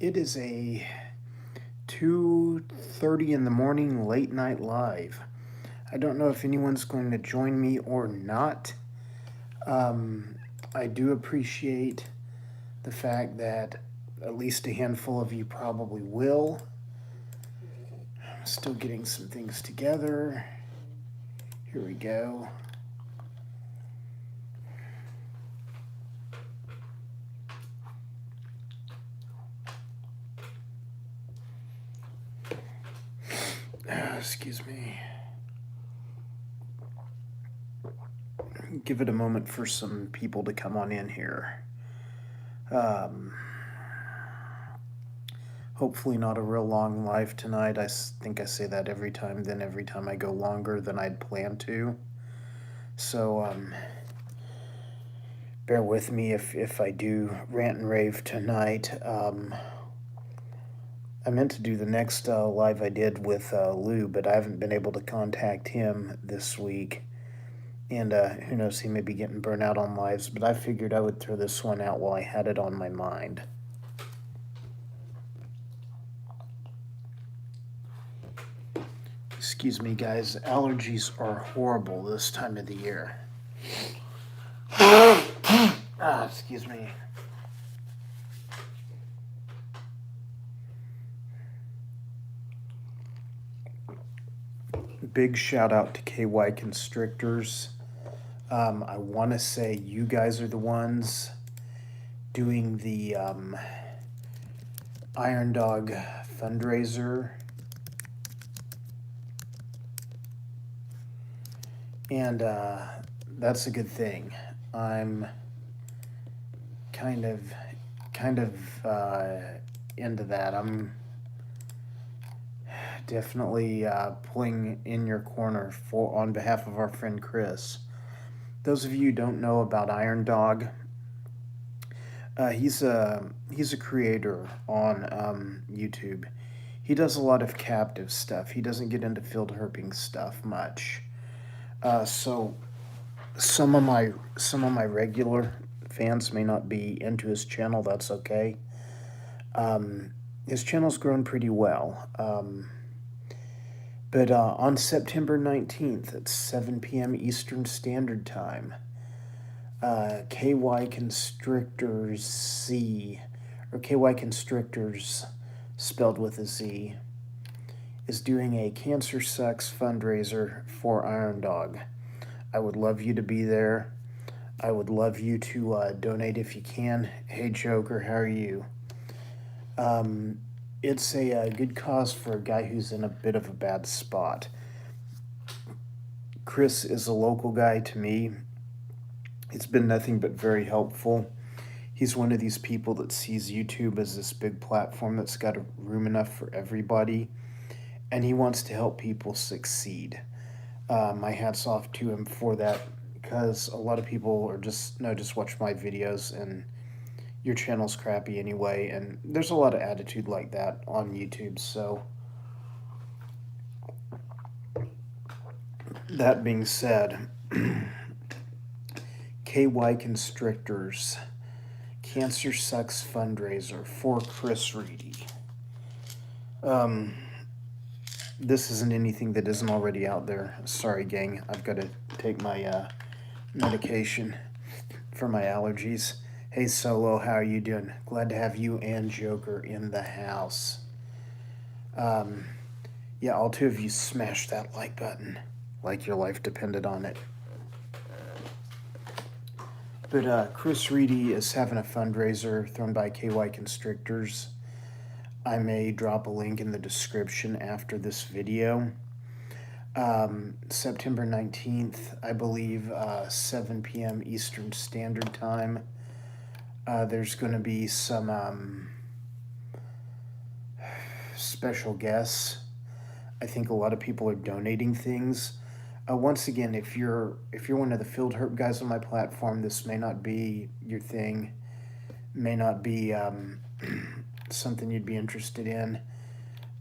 It is a 2:30 in the morning late night live. I don't know if anyone's going to join me or not. Um, I do appreciate the fact that at least a handful of you probably will. I'm still getting some things together. Here we go. Excuse me. Give it a moment for some people to come on in here. Hopefully not a real long live tonight. I think I say that every time. Then every time I go longer than I'd planned to. So bear with me if I do rant and rave tonight. I meant to do the next live I did with Lou, but I haven't been able to contact him this week. And who knows, he may be getting burnt out on lives, but I figured I would throw this one out while I had it on my mind. Excuse me, guys. Allergies are horrible this time of the year. Excuse me. Big shout out to KY Constrictors. I want to say you guys are the ones doing the Iron Dog fundraiser. And that's a good thing. I'm kind of into that. I'm definitely pulling in your corner on behalf of our friend Chris. Those of you who don't know about Iron Dog, he's a creator on YouTube. He does a lot of captive stuff. He doesn't get into field herping stuff much. So some of my regular fans may not be into his channel. That's okay. His channel's grown pretty well. But on September 19th at 7 p.m. Eastern Standard Time, KY Constrictors Z, or KY Constrictors spelled with a Z, is doing a Cancer Sucks fundraiser for Iron Dog. I would love you to be there. I would love you to donate if you can. Hey Joker, how are you? It's a good cause for a guy who's in a bit of a bad spot. Chris is a local guy to me. He's been nothing but very helpful. He's one of these people that sees YouTube as this big platform that's got room enough for everybody, and he wants to help people succeed. My hat's off to him for that, because a lot of people are just watch my videos and your channel's crappy anyway, and there's a lot of attitude like that on YouTube. So that being said, KY Constrictors Cancer Sucks fundraiser for Chris Reedy. This isn't anything that isn't already out there. Sorry, gang. I've got to take my medication for my allergies. Hey, Solo, how are you doing? Glad to have you and Joker in the house. Yeah, all two of you smash that like button like your life depended on it. But Chris Reedy is having a fundraiser thrown by KY Constrictors. I may drop a link in the description after this video. September 19th, I believe, 7 p.m. Eastern Standard Time. There's going to be some special guests. I think a lot of people are donating things. Once again, if you're one of the field herp guys on my platform, this may not be your thing, may not be something you'd be interested in.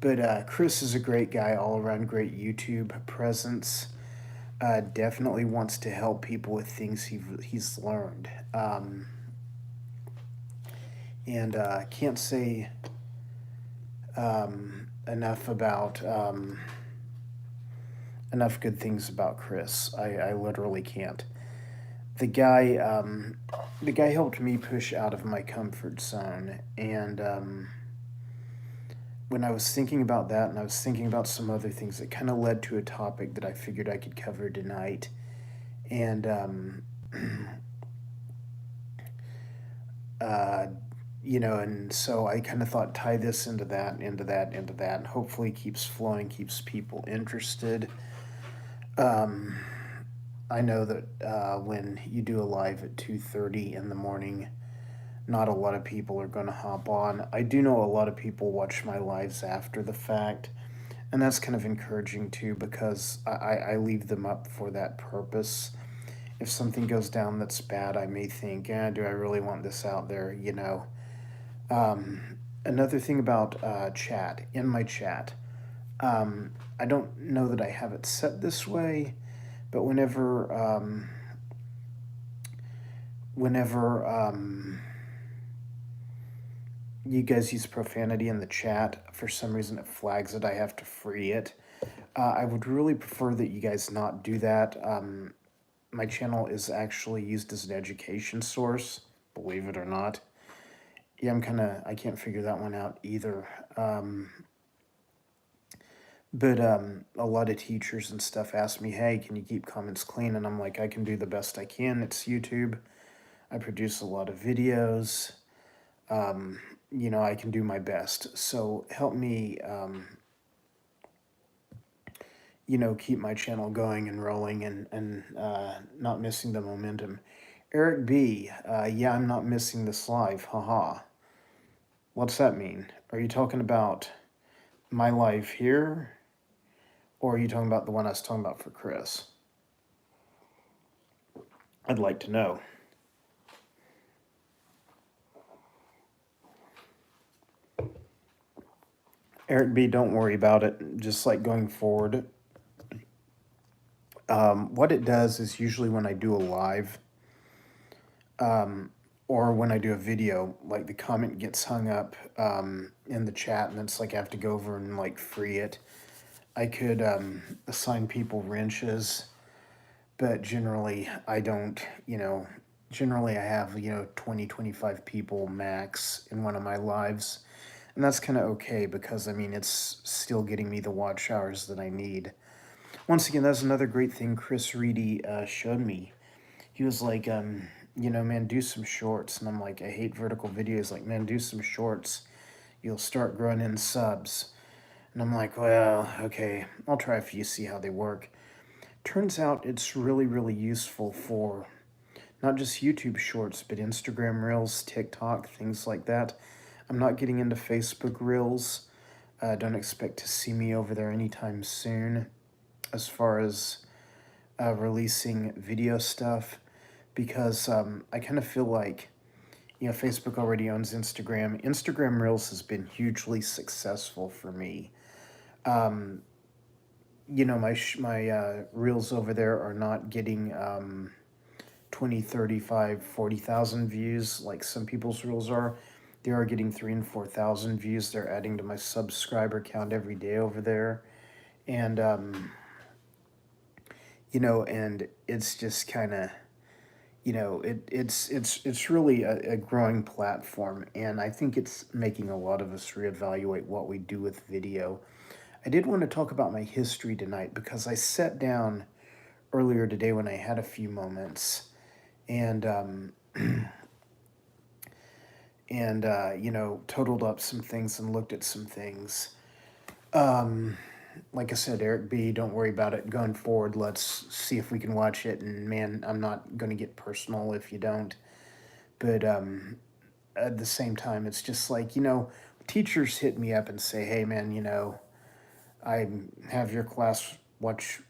But Chris is a great guy, all around great YouTube presence. Definitely wants to help people with things he's learned. And can't say enough about enough good things about Chris. I literally can't. The guy the guy helped me push out of my comfort zone, and when I was thinking about that, and I was thinking about some other things, it kind of led to a topic that I figured I could cover tonight. And uh, and so I kind of thought tie this into that, into that, into that, and hopefully keeps flowing, keeps people interested. Um, I know that when you do a live at 2:30 in the morning, not a lot of people are going to hop on. I do know a lot of people watch my lives after the fact, and that's kind of encouraging too because I leave them up for that purpose. If something goes down that's bad, I may think, do I really want this out there? Another thing about chat, in my chat, I don't know that I have it set this way, but whenever you guys use profanity in the chat, for some reason it flags it. I have to free it. I would really prefer that you guys not do that. My channel is actually used as an education source, believe it or not. Yeah, I can't figure that one out either. But a lot of teachers and stuff ask me, hey, can you keep comments clean? And I'm like, I can do the best I can. It's YouTube. I produce a lot of videos. I can do my best. So help me, keep my channel going and rolling and not missing the momentum. Eric B, yeah, I'm not missing this live. Haha. What's that mean? Are you talking about my live here? Or are you talking about the one I was talking about for Chris? I'd like to know. Eric B, don't worry about it. Just like going forward, what it does is usually when I do a live or when I do a video, like the comment gets hung up in the chat, and it's like I have to go over and like free it. I could assign people wrenches, but generally I don't, generally I have, 20, 25 people max in one of my lives. And that's kind of okay because, I mean, it's still getting me the watch hours that I need. Once again, that's another great thing Chris Reedy showed me. He was like, man, do some shorts. And I'm like, I hate vertical videos. Like, man, do some shorts. You'll start growing in subs. And I'm like, well, okay, I'll try a few, see how they work. Turns out it's really, really useful for not just YouTube shorts, but Instagram Reels, TikTok, things like that. I'm not getting into Facebook Reels. Don't expect to see me over there anytime soon as far as releasing video stuff because I kind of feel like, Facebook already owns Instagram. Instagram Reels has been hugely successful for me. My reels over there are not getting 20, 35, 40,000 views like some people's reels are. They are getting 3 and 4,000 views. They're adding to my subscriber count every day over there. And, and it's just kind of, it's really a growing platform. And I think it's making a lot of us reevaluate what we do with video. I did want to talk about my history tonight because I sat down earlier today when I had a few moments and totaled up some things and looked at some things. Like I said, Eric B, don't worry about it going forward. Let's see if we can watch it. And man, I'm not going to get personal if you don't. But at the same time, it's just like, teachers hit me up and say, hey, man, I have your class watch,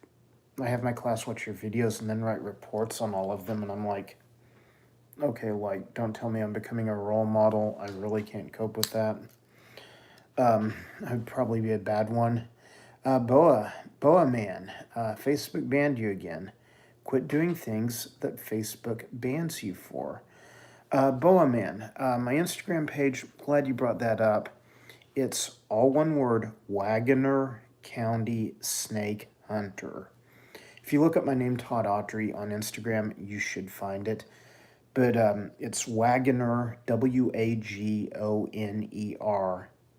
I have my class watch your videos and then write reports on all of them. And I'm like, okay, like, don't tell me I'm becoming a role model. I really can't cope with that. I'd probably be a bad one. Boa Man, Facebook banned you again. Quit doing things that Facebook bans you for. Boa Man, my Instagram page, glad you brought that up. It's all one word, Wagoner County Snake Hunter. If you look up my name, Todd Autry, on Instagram, you should find it. But it's Wagoner, Wagoner,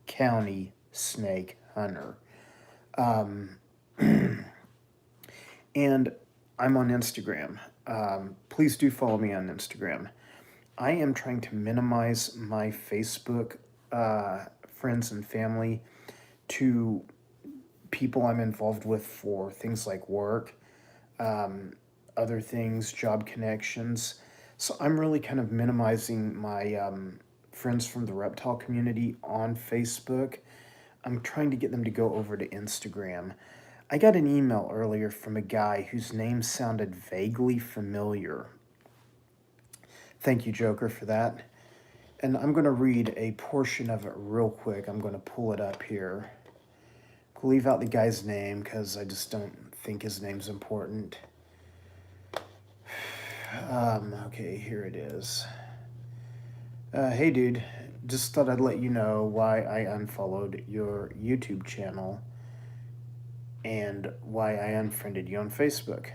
County Snake Hunter. Um, and I'm on Instagram. Please do follow me on Instagram. I am trying to minimize my Facebook friends and family to people I'm involved with for things like work, um, other things, job connections. So I'm really kind of minimizing my friends from the reptile community on Facebook. I'm trying to get them to go over to Instagram. I got an email earlier from a guy whose name sounded vaguely familiar. Thank you, Joker, for that. And I'm going to read a portion of it real quick. I'm going to pull it up here. I'll leave out the guy's name because I just don't think his name's important. Okay, here it is. Hey, dude. Just thought I'd let you know why I unfollowed your YouTube channel and why I unfriended you on Facebook.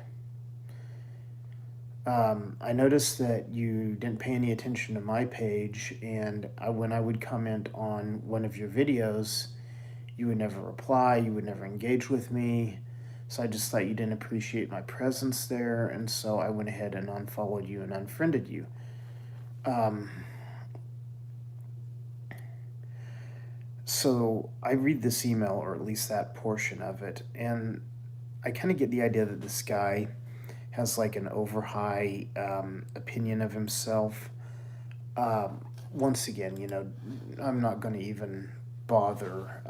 I noticed that you didn't pay any attention to my page, and when I would comment on one of your videos, you would never reply, you would never engage with me. So I just thought you didn't appreciate my presence there, and so I went ahead and unfollowed you and unfriended you. So I read this email, or at least that portion of it, and I kind of get the idea that this guy has like an over high opinion of himself. Once again, I'm not going to even bother,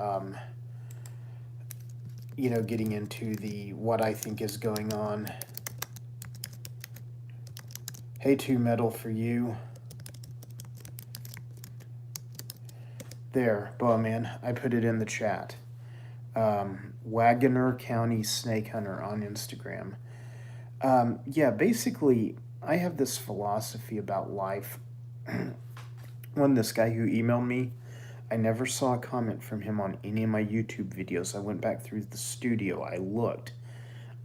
getting into the what I think is going on. Hey, 2Metal for you. There, Bowman, I put it in the chat. Wagoner County Snake Hunter on Instagram. Yeah, basically, I have this philosophy about life. When this guy who emailed me, I never saw a comment from him on any of my YouTube videos. I went back through the studio, I looked.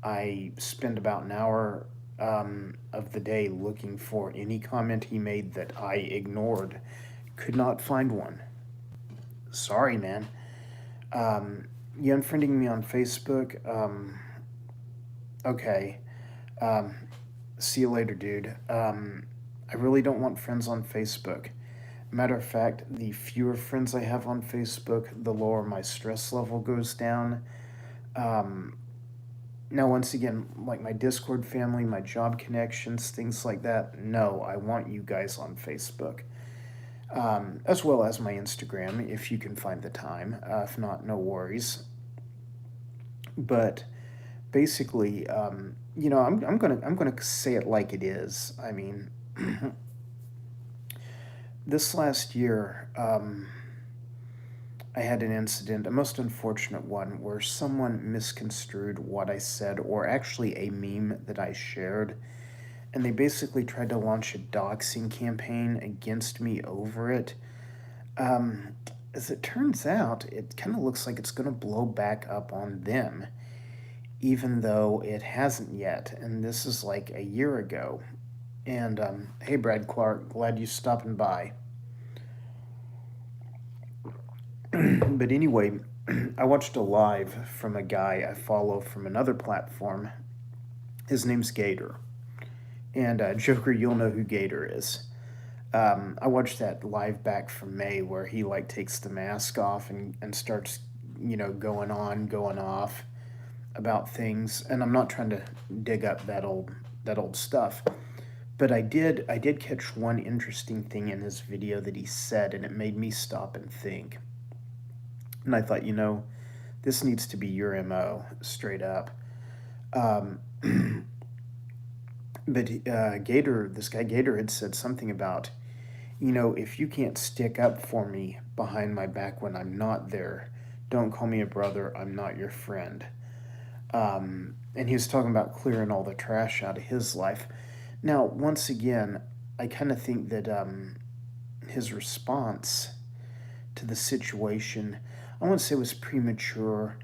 I spent about an hour of the day looking for any comment he made that I ignored. Could not find one. Sorry, man. You unfriending me on Facebook? Okay. See you later, dude. I really don't want friends on Facebook. Matter of fact, the fewer friends I have on Facebook, the lower my stress level goes down. Now, once again, like my Discord family, my job connections, things like that, no, I want you guys on Facebook. As well as my Instagram, if you can find the time. If not, no worries. But basically, I'm gonna say it like it is. I mean, this last year, I had an incident, a most unfortunate one, where someone misconstrued what I said, or actually a meme that I shared, and they basically tried to launch a doxing campaign against me over it. As it turns out, it kind of looks like it's going to blow back up on them, even though it hasn't yet, and this is like a year ago. And hey, Brad Clark, glad you stopping by. But anyway, I watched a live from a guy I follow from another platform. His name's Gator. And Joker, you'll know who Gator is. I watched that live back from May where he like takes the mask off and starts, going on, going off about things. And I'm not trying to dig up that old stuff. But I did catch one interesting thing in his video that he said, and it made me stop and think. And I thought, this needs to be your MO, straight up. But this guy Gator had said something about, if you can't stick up for me behind my back when I'm not there, don't call me a brother, I'm not your friend. And he was talking about clearing all the trash out of his life. Now, once again, I kind of think that his response to the situation. I won't say it was premature.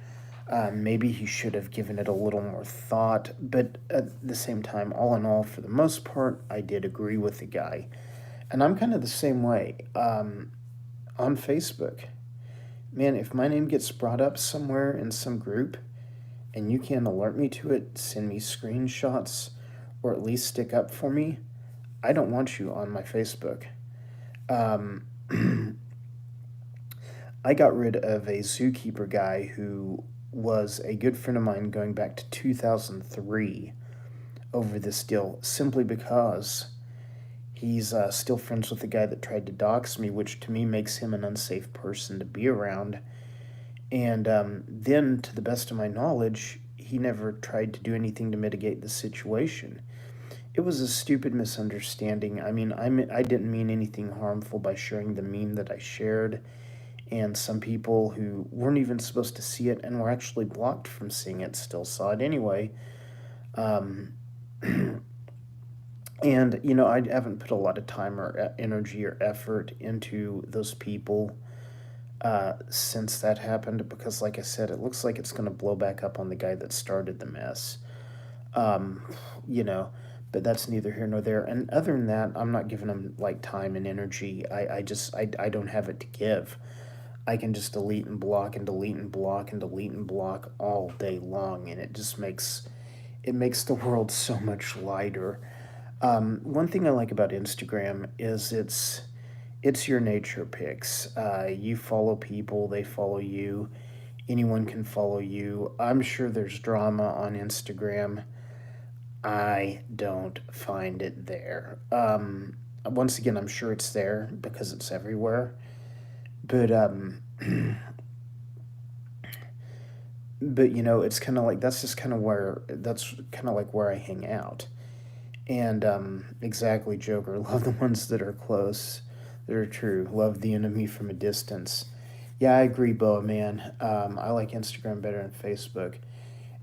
Maybe he should have given it a little more thought, but at the same time, all in all, for the most part, I did agree with the guy. And I'm kind of the same way on Facebook. Man, if my name gets brought up somewhere in some group and you can alert me to it, send me screenshots, or at least stick up for me, I don't want you on my Facebook. Um, I got rid of a zookeeper guy who was a good friend of mine going back to 2003 over this deal simply because he's still friends with the guy that tried to dox me, which to me makes him an unsafe person to be around. And then, to the best of my knowledge, he never tried to do anything to mitigate the situation. It was a stupid misunderstanding. I mean, I didn't mean anything harmful by sharing the meme that I shared, and some people who weren't even supposed to see it and were actually blocked from seeing it still saw it anyway. Um, and, I haven't put a lot of time or energy or effort into those people since that happened because, like I said, it looks like it's going to blow back up on the guy that started the mess. Um, you know, but that's neither here nor there. And other than that, I'm not giving him like time and energy. I don't have it to give. I can just delete and block and delete and block and delete and block all day long, and it makes the world so much lighter. One thing I like about Instagram is it's your nature pics. You follow people, they follow you. Anyone can follow you. I'm sure there's drama on Instagram. I don't find it there. Once again, I'm sure it's there because it's everywhere. But it's kind of like that's kind of like where I hang out. And exactly, Joker. Love the ones that are close, that are true. Love the enemy from a distance. Yeah, I agree, Boa man. I like Instagram better than Facebook.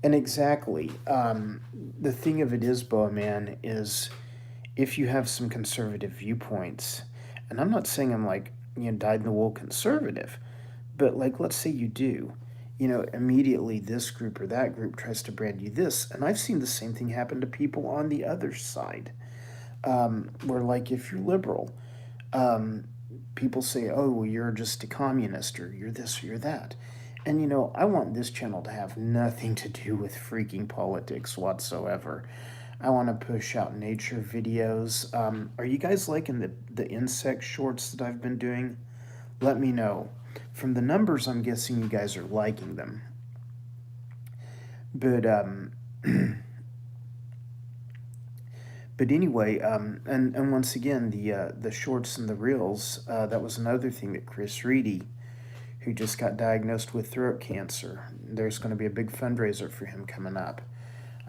And exactly, the thing of it is, Boa man, is if you have some conservative viewpoints, and I'm not saying I'm like dyed in the wool conservative, but like let's say you do, immediately this group or that group tries to brand you this, and I've seen the same thing happen to people on the other side, where like if you're liberal, um, people say, oh, well, you're just a communist or you're this or you're that. And I want this channel to have nothing to do with freaking politics whatsoever. I want to push out nature videos. Are you guys liking the insect shorts that I've been doing? Let me know. From the numbers, I'm guessing you guys are liking them. But but anyway, and once again, the shorts and the reels. That was another thing that Chris Reedy, who just got diagnosed with throat cancer. There's going to be a big fundraiser for him coming up.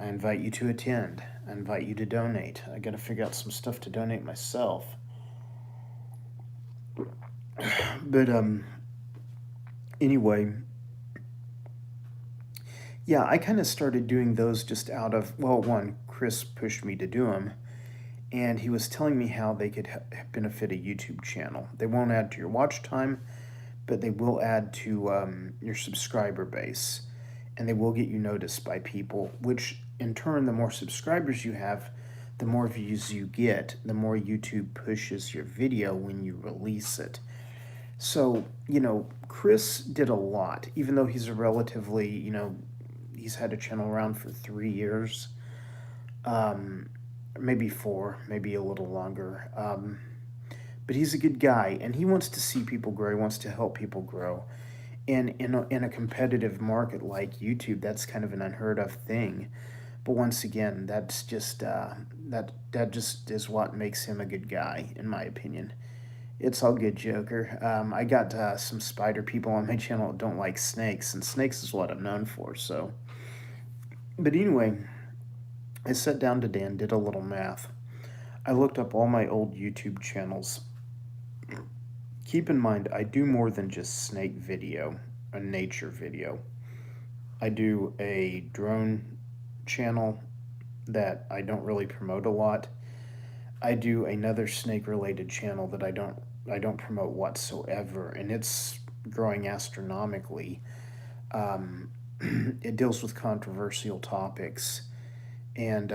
I invite you to attend. I invite you to donate. I got to figure out some stuff to donate myself. But anyway, yeah, I kind of started doing those just out of, well, one, Chris pushed me to do them, and he was telling me how they could benefit a YouTube channel. They won't add to your watch time, but they will add to your subscriber base, and they will get you noticed by people, which in turn, the more subscribers you have, the more views you get, the more YouTube pushes your video when you release it. So, Chris did a lot, even though he's a relatively, he's had a channel around for 3 years, maybe 4, maybe a little longer. But he's a good guy, and he wants to see people grow. He wants to help people grow. And in a competitive market like YouTube, that's kind of an unheard of thing. But once again, that's just that just is what makes him a good guy, in my opinion. It's all good, Joker. I got some spider people on my channel that don't like snakes, and snakes is what I'm known for. So, but anyway, I sat down today and did a little math. I looked up all my old YouTube channels. Keep in mind, I do more than just snake video, a nature video. I do a drone channel that I don't really promote a lot. I do another snake related channel that I don't I don't promote whatsoever, and it's growing astronomically. Um, it deals with controversial topics, and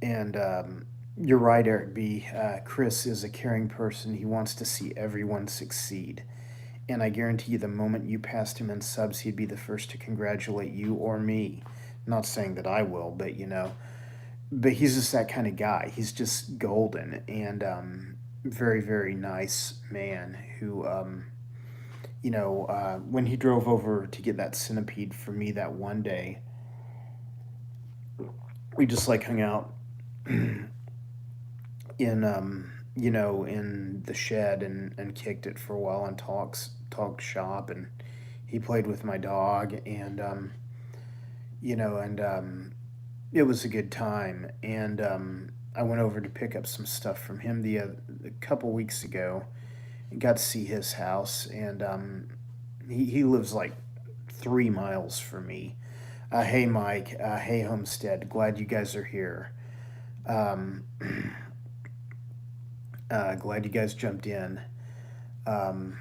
and you're right, Eric B. Chris is a caring person. He wants to see everyone succeed. And I guarantee you, the moment you passed him in subs, he'd be the first to congratulate you or me. Not saying that I will, but but he's just that kind of guy. He's just golden and very, very nice man who, when he drove over to get that centipede for me that one day, we just like hung out in in the shed and kicked it for a while and talked shop, and he played with my dog, and it was a good time. And I went over to pick up some stuff from him a couple weeks ago and got to see his house, and he lives like 3 miles from me. Hey Mike, hey Homestead, glad you guys are here. um, Glad you guys jumped in. Um,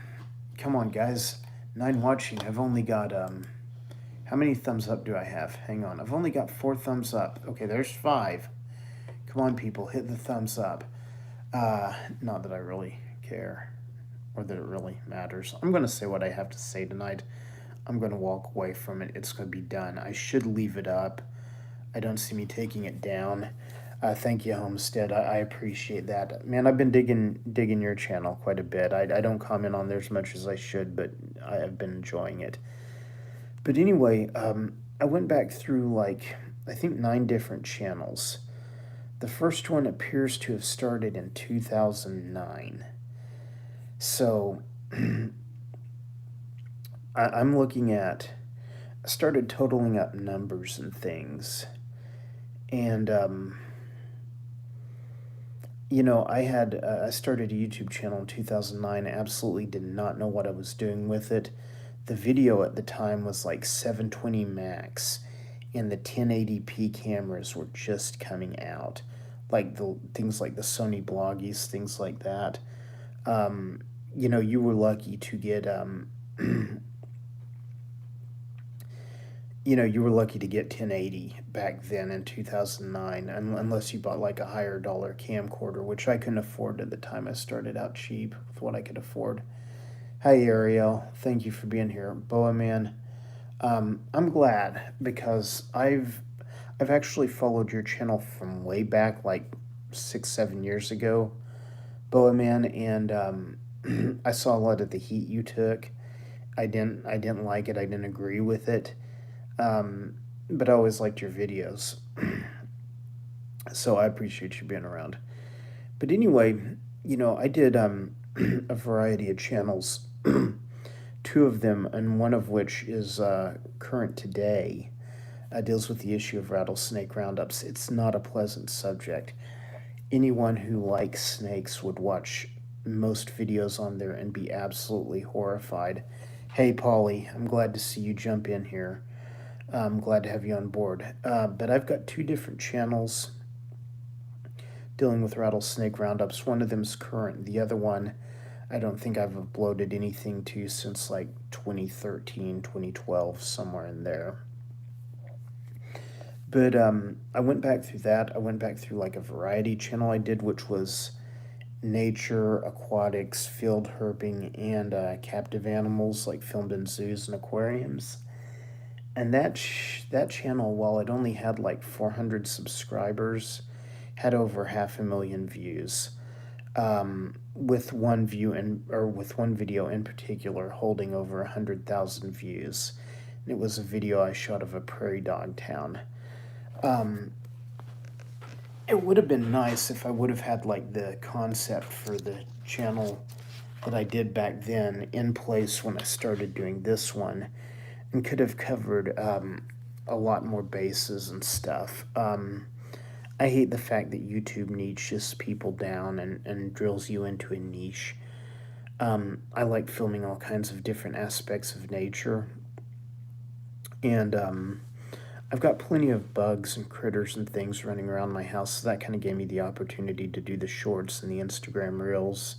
Come on, guys. 9 watching. I've only got, how many thumbs up do I have? Hang on. I've only got 4 thumbs up. Okay, there's 5. Come on, people. Hit the thumbs up. Not that I really care or that it really matters. I'm going to say what I have to say tonight. I'm going to walk away from it. It's going to be done. I should leave it up. I don't see me taking it down. Thank you, Homestead. I appreciate that. Man, I've been digging your channel quite a bit. I don't comment on there as much as I should, but I have been enjoying it. But anyway, I went back through like, I think 9 different channels. The first one appears to have started in 2009. So I'm looking at, I started totaling up numbers and things. And, I started a YouTube channel in 2009. I absolutely did not know what I was doing with it. The video at the time was like 720 max, and the 1080p cameras were just coming out. Like the things like the Sony Bloggies, things like that. You were lucky to get you were lucky to get 1080 back then in 2009, unless you bought like a higher dollar camcorder, which I couldn't afford at the time. I started out cheap with what I could afford. Hi, Ariel. Thank you for being here. Boa Man. I'm glad because I've actually followed your channel from way back, like 6, 7 years ago, Boa Man, and I saw a lot of the heat you took. I didn't like it. I didn't agree with it. But I always liked your videos. So I appreciate you being around. But anyway, I did a variety of channels, 2 of them, and one of which is current today, deals with the issue of rattlesnake roundups. It's not a pleasant subject. Anyone who likes snakes would watch most videos on there and be absolutely horrified. Hey, Polly, I'm glad to see you jump in here. I'm glad to have you on board. But I've got 2 different channels dealing with rattlesnake roundups. One of them's current. The other one, I don't think I've uploaded anything to since like 2013, 2012, somewhere in there. But I went back through that. I went back through like a variety channel I did, which was nature, aquatics, field herping, and captive animals, like filmed in zoos and aquariums. And that channel, while it only had like 400 subscribers, had over 500,000 views. With one video in particular holding over 100,000 views. And it was a video I shot of a prairie dog town. It would have been nice if I would have had like the concept for the channel that I did back then in place when I started doing this one, and could have covered a lot more bases and stuff. I hate the fact that YouTube niches people down and drills you into a niche. I like filming all kinds of different aspects of nature, and I've got plenty of bugs and critters and things running around my house, so that kind of gave me the opportunity to do the shorts and the Instagram reels.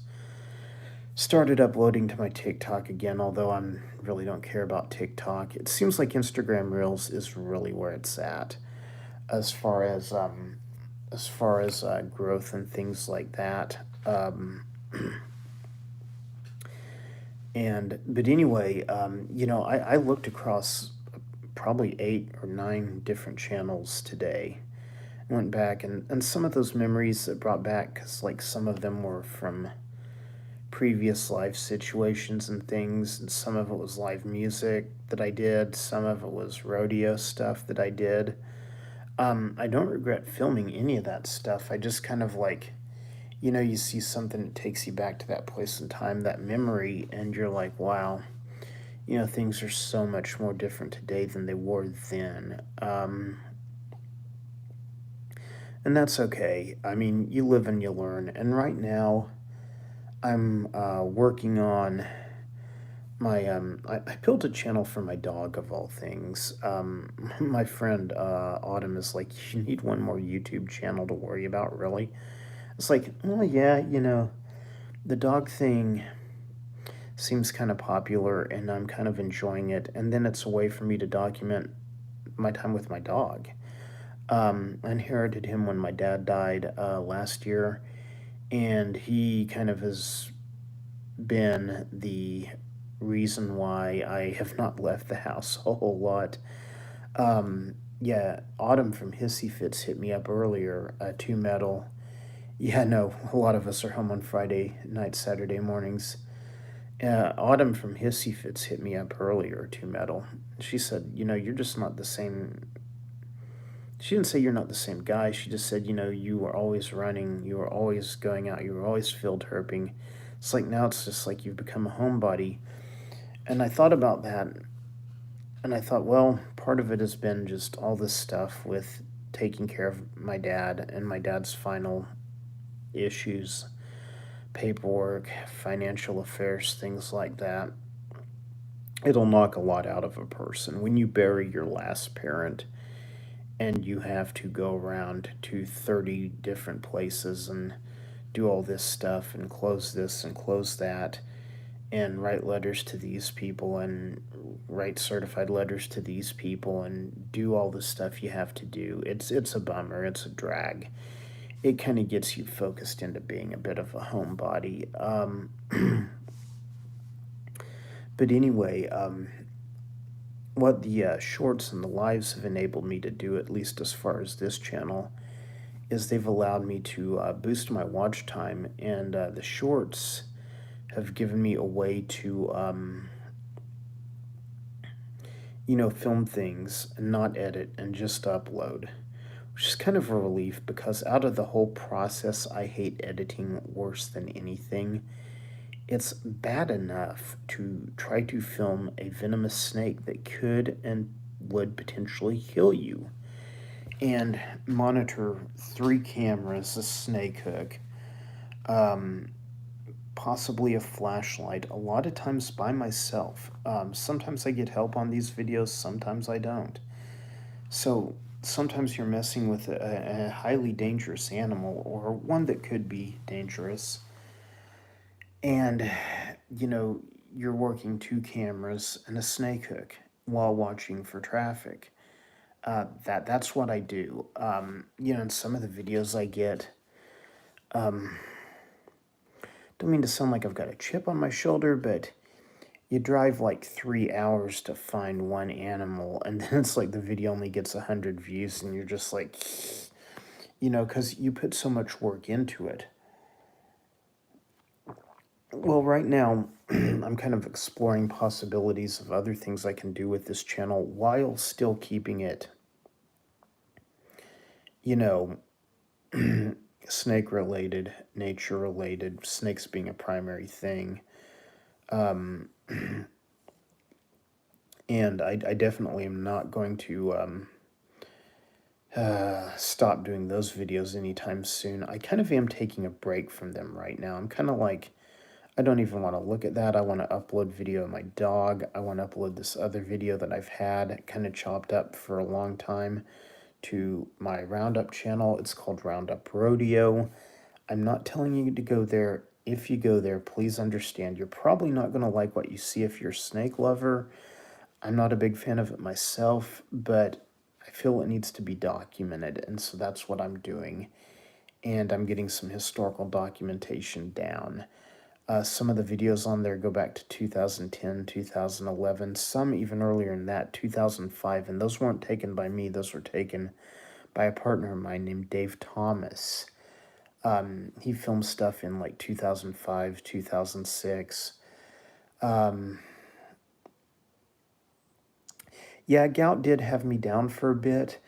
Started uploading to my TikTok again, although I really don't care about TikTok. It seems like Instagram reels is really where it's at as far as growth and things like that. But anyway, I looked across probably 8 or 9 different channels today. Went back, and some of those memories that brought back, because like some of them were from previous life situations and things, and some of it was live music that I did, some of it was rodeo stuff that I did. I don't regret filming any of that stuff. I just kind of like, you see something that takes you back to that place in time, that memory, and you're like, wow, things are so much more different today than they were then. And that's okay. I mean, you live and you learn. And right now, I'm working on I built a channel for my dog, of all things. My friend Autumn is like, you need one more YouTube channel to worry about, really? It's like, well, yeah, the dog thing seems kind of popular and I'm kind of enjoying it. And then it's a way for me to document my time with my dog. I inherited him when my dad died last year, and he kind of has been the reason why I have not left the house a whole lot. Yeah, Autumn from Hissy Fits hit me up earlier, 2 Metal. Yeah, no, a lot of us are home on Friday night, Saturday mornings. Autumn from Hissy Fits hit me up earlier, 2 Metal. She said, you're just not the same. She didn't say you're not the same guy. She just said, you were always running, you were always going out, you were always field herping. It's like now it's just like you've become a homebody. And I thought about that, and I thought, well, part of it has been just all this stuff with taking care of my dad and my dad's final issues, paperwork, financial affairs, things like that. It'll knock a lot out of a person. When you bury your last parent and you have to go around to 30 different places and do all this stuff and close this and close that and write letters to these people and write certified letters to these people and do all the stuff you have to do. It's a bummer. It's a drag. It kind of gets you focused into being a bit of a homebody. But anyway, what the shorts and the lives have enabled me to do, at least as far as this channel, is they've allowed me to boost my watch time, and the shorts have given me a way to, film things and not edit and just upload, which is kind of a relief because out of the whole process, I hate editing worse than anything. It's bad enough to try to film a venomous snake that could and would potentially kill you and monitor 3 cameras, a snake hook, possibly a flashlight, a lot of times by myself. Sometimes I get help on these videos, sometimes I don't. So sometimes you're messing with a highly dangerous animal or one that could be dangerous. And, you know, you're working 2 cameras and a snake hook while watching for traffic. That's what I do. In some of the videos I get, don't mean to sound like I've got a chip on my shoulder, but you drive like 3 hours to find one animal, and then it's like the video only gets 100 views, and you're just like, because you put so much work into it. Well, right now, I'm kind of exploring possibilities of other things I can do with this channel while still keeping it, you know, snake related, nature related, snakes being a primary thing. And I definitely am not going to stop doing those videos anytime soon. I kind of am taking a break from them right now. I'm kind of like, I don't even want to look at that. I want to upload video of my dog. I want to upload this other video that I've had kind of chopped up for a long time to my Roundup channel. It's called Roundup Rodeo. I'm not telling you to go there. If you go there, please understand you're probably not going to like what you see if you're a snake lover. I'm not a big fan of it myself, but I feel it needs to be documented, and so that's what I'm doing. And I'm getting some historical documentation down. Some of the videos on there go back to 2010, 2011, some even earlier than that, 2005, and those weren't taken by me, those were taken by a partner of mine named Dave Thomas. He filmed stuff in like 2005, 2006. Yeah, gout did have me down for a bit.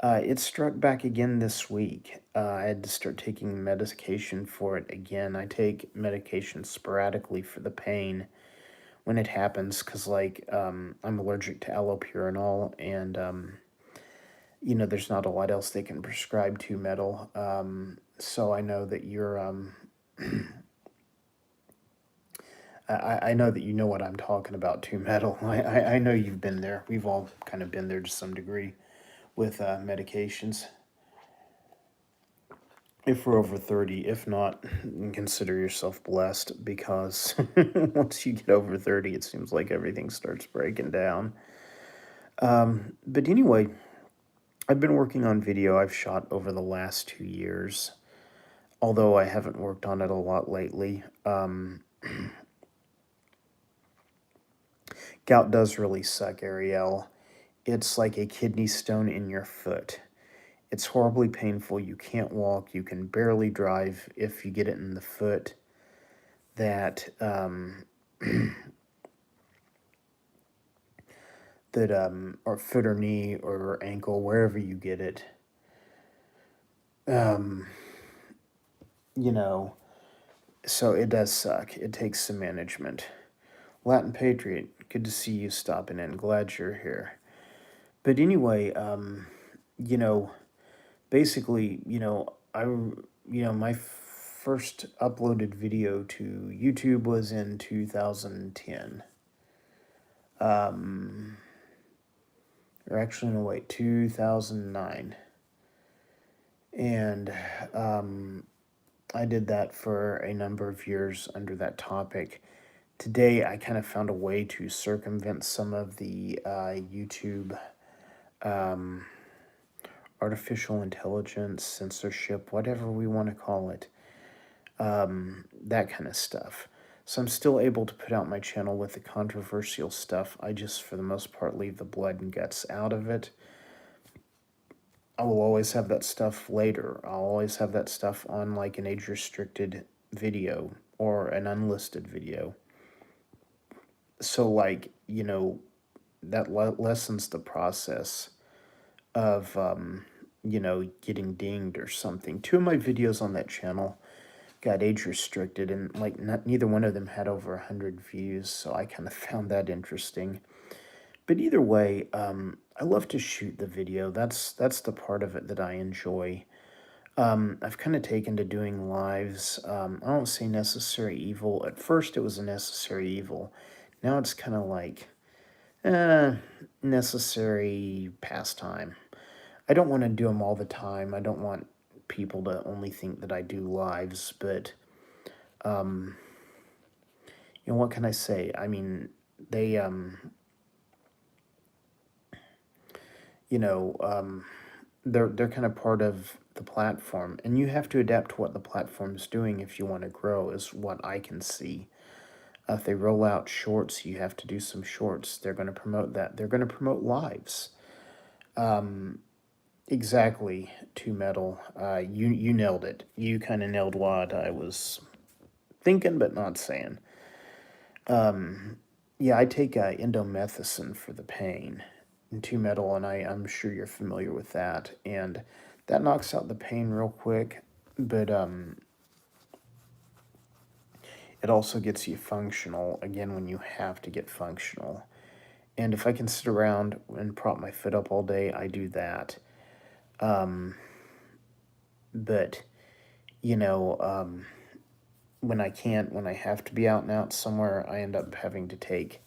It struck back again this week. I had to start taking medication for it again. I take medication sporadically for the pain when it happens because, like, I'm allergic to allopurinol, and, there's not a lot else they can prescribe to metal. So I know that you're, I know that you know what I'm talking about, too, metal. I know you've been there. We've all kind of been there to some degree with medications. If we're over 30, if not, consider yourself blessed because once you get over 30, it seems like everything starts breaking down. But anyway, I've been working on video I've shot over the last 2 years, although I haven't worked on it a lot lately. Gout does really suck, Ariel. It's like a kidney stone in your foot. It's horribly painful. You can't walk. You can barely drive if you get it in the foot. That or foot or knee or ankle, wherever you get it. Um, you know, so it does suck. It takes some management. Latin Patriot, good to see you stopping in. Glad you're here. But anyway, you know, basically, my first uploaded video to YouTube was in 2010. Or actually, no, wait, 2009. And I did that for a number of years under that topic. Today, I kind of found a way to circumvent some of the YouTube artificial intelligence, censorship, whatever we want to call it, that kind of stuff. So I'm still able to put out my channel with the controversial stuff. I just, for the most part, leave the blood and guts out of it. I will always have that stuff later. I'll always have that stuff on like an age-restricted video or an unlisted video. So, like, that lessens the process of, getting dinged or something. Two of my videos on that channel got age restricted, and like neither one of them had over 100 views, so I kind of found that interesting. But either way, I love to shoot the video. That's the part of it that I enjoy. I've kind of taken to doing lives. I don't say necessary evil. At first, it was a necessary evil. Now it's kind of like necessary pastime. I don't want to do them all the time. I don't want people to only think that I do lives, but what can I say? I mean, they they're kind of part of the platform, and you have to adapt to what the platform's doing if you want to grow, is what I can see. If they roll out shorts, you have to do some shorts. They're going to promote that. They're going to promote lives. Exactly, to metal. You nailed it. You kind of nailed what I was thinking but not saying. Yeah, I take indomethacin for the pain and two metal, and I'm sure you're familiar with that. And that knocks out the pain real quick, but it also gets you functional again when you have to get functional. And if I can sit around and prop my foot up all day, I do that. But, you know, when I can't, when I have to be out and out somewhere, I end up having to take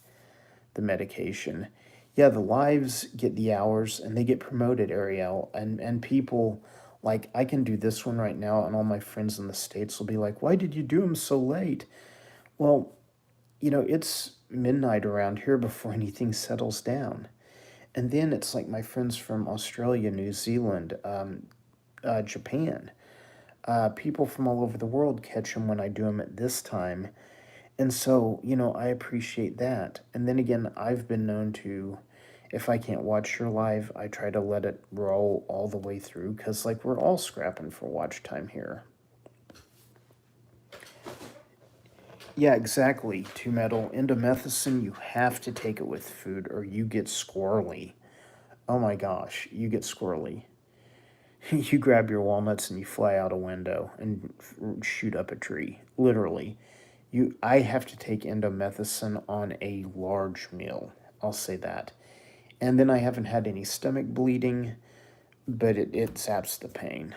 the medication. Yeah, the lives get the hours and they get promoted, Ariel, and people like I can do this one right now, and all my friends in the States will be like, "Why did you do them so late?" Well, it's midnight around here before anything settles down. And then it's like my friends from Australia, New Zealand, Japan. People from all over the world catch them when I do them at this time. And so, I appreciate that. And then again, I've been known to, if I can't watch your live, I try to let it roll all the way through because, like, we're all scrapping for watch time here. Yeah, exactly. Two metal. Indomethacin, you have to take it with food or you get squirrely. Oh my gosh, you get squirrely. You grab your walnuts and you fly out a window and shoot up a tree. Literally. I have to take indomethacin on a large meal. I'll say that. And then I haven't had any stomach bleeding, but it saps the pain.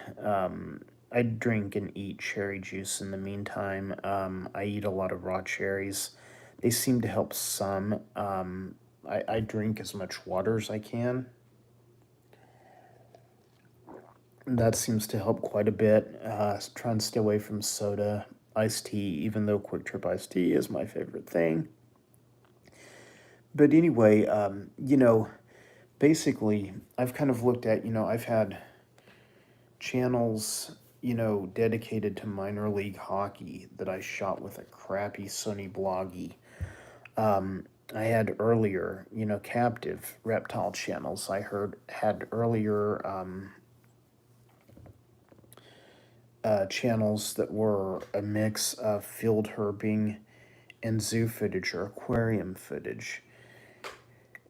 I drink and eat cherry juice in the meantime. I eat a lot of raw cherries. They seem to help some. I drink as much water as I can. That seems to help quite a bit. Try and stay away from soda, iced tea, even though Quick Trip iced tea is my favorite thing. But anyway, basically, I've kind of looked at, I've had channels, dedicated to minor league hockey that I shot with a crappy Sony Bloggy. I had earlier, captive reptile channels. I had earlier channels that were a mix of field herping and zoo footage or aquarium footage.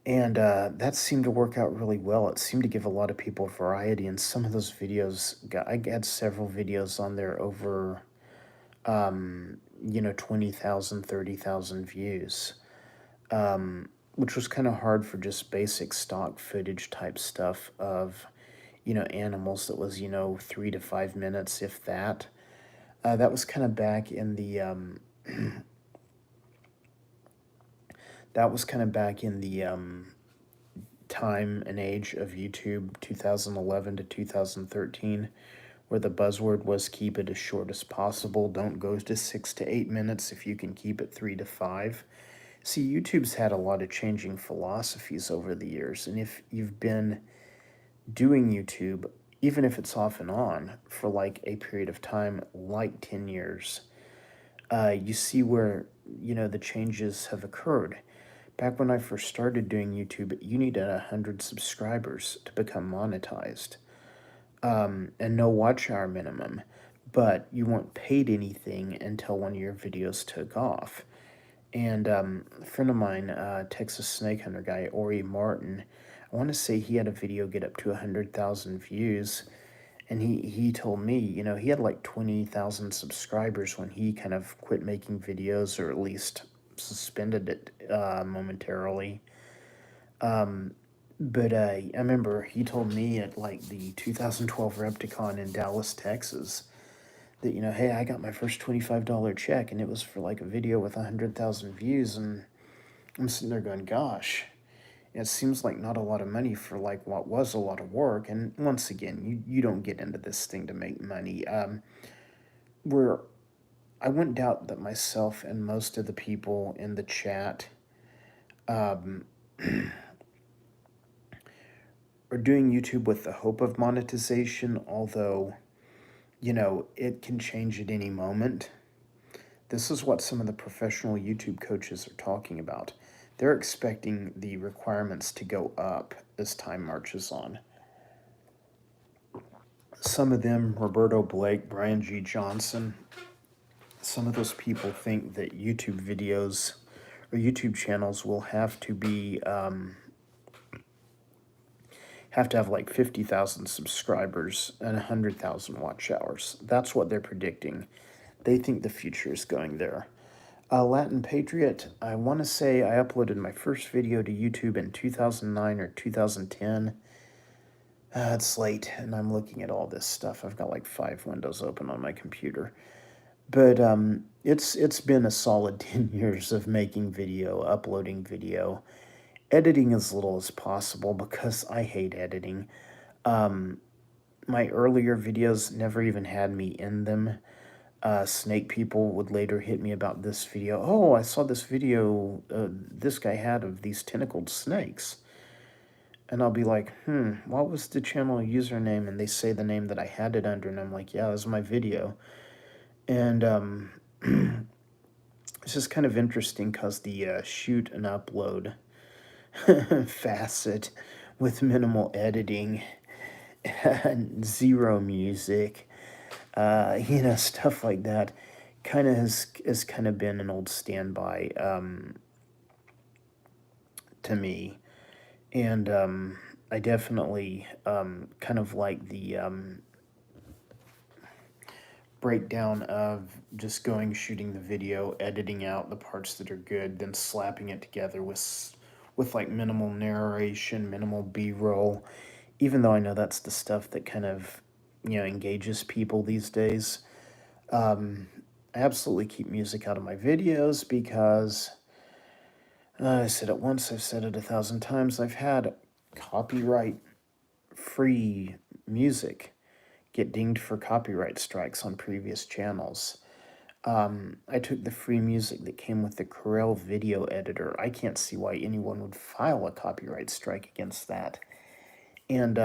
And that seemed to work out really well. It seemed to give a lot of people variety. And some of those videos, I had several videos on there over, 20,000, 30,000 views, which was kind of hard for just basic stock footage type stuff of, animals that was, 3 to 5 minutes, if that. That was kind of back in the, that was kind of back in the, time and age of YouTube, 2011 to 2013, where the buzzword was keep it as short as possible. Don't go to 6 to 8 minutes if you can keep it 3 to 5. See, YouTube's had a lot of changing philosophies over the years, and if you've been doing YouTube, even if it's off and on for like a period of time, like 10 years, you see where, the changes have occurred. Back when I first started doing YouTube, you needed 100 subscribers to become monetized, and no watch hour minimum, but you weren't paid anything until one of your videos took off. And a friend of mine, Texas snake hunter guy, Ori Martin, I want to say he had a video get up to 100,000 views, and he told me, he had like 20,000 subscribers when he kind of quit making videos, or at least suspended it momentarily. But I remember he told me at like the 2012 Repticon in Dallas, Texas, that, hey, I got my first $25 check, and it was for like a video with 100,000 views. And I'm sitting there going, gosh, it seems like not a lot of money for like what was a lot of work. And once again, you don't get into this thing to make money. Where I wouldn't doubt that myself and most of the people in the chat are doing YouTube with the hope of monetization, although, it can change at any moment. This is what some of the professional YouTube coaches are talking about. They're expecting the requirements to go up as time marches on. Some of them, Roberto Blake, Brian G. Johnson, some of those people think that YouTube videos or YouTube channels will have to be have to have like 50,000 subscribers and 100,000 watch hours. That's what they're predicting. They think the future is going there. Latin Patriot, I want to say I uploaded my first video to YouTube in 2009 or 2010. It's late, and I'm looking at all this stuff. I've got like 5 windows open on my computer. But it's been a solid 10 years of making video, uploading video, editing as little as possible because I hate editing. Um, my earlier videos never even had me in them. Snake people would later hit me about this video. Oh, I saw this video this guy had of these tentacled snakes. And I'll be like, what was the channel username? And they say the name that I had it under, and I'm like, yeah, this is my video. And it's just kind of interesting because the shoot and upload facet with minimal editing and zero music, stuff like that, kind of has kind of been an old standby to me. And I definitely kind of like the breakdown of just going shooting the video, editing out the parts that are good, then slapping it together with like minimal narration, minimal B-roll. Even though I know that's the stuff that kind of engages people these days. I absolutely keep music out of my videos because I said it once, I've said it 1,000 times. I've had copyright free music get dinged for copyright strikes on previous channels. I took the free music that came with the Corel video editor. I can't see why anyone would file a copyright strike against that. And,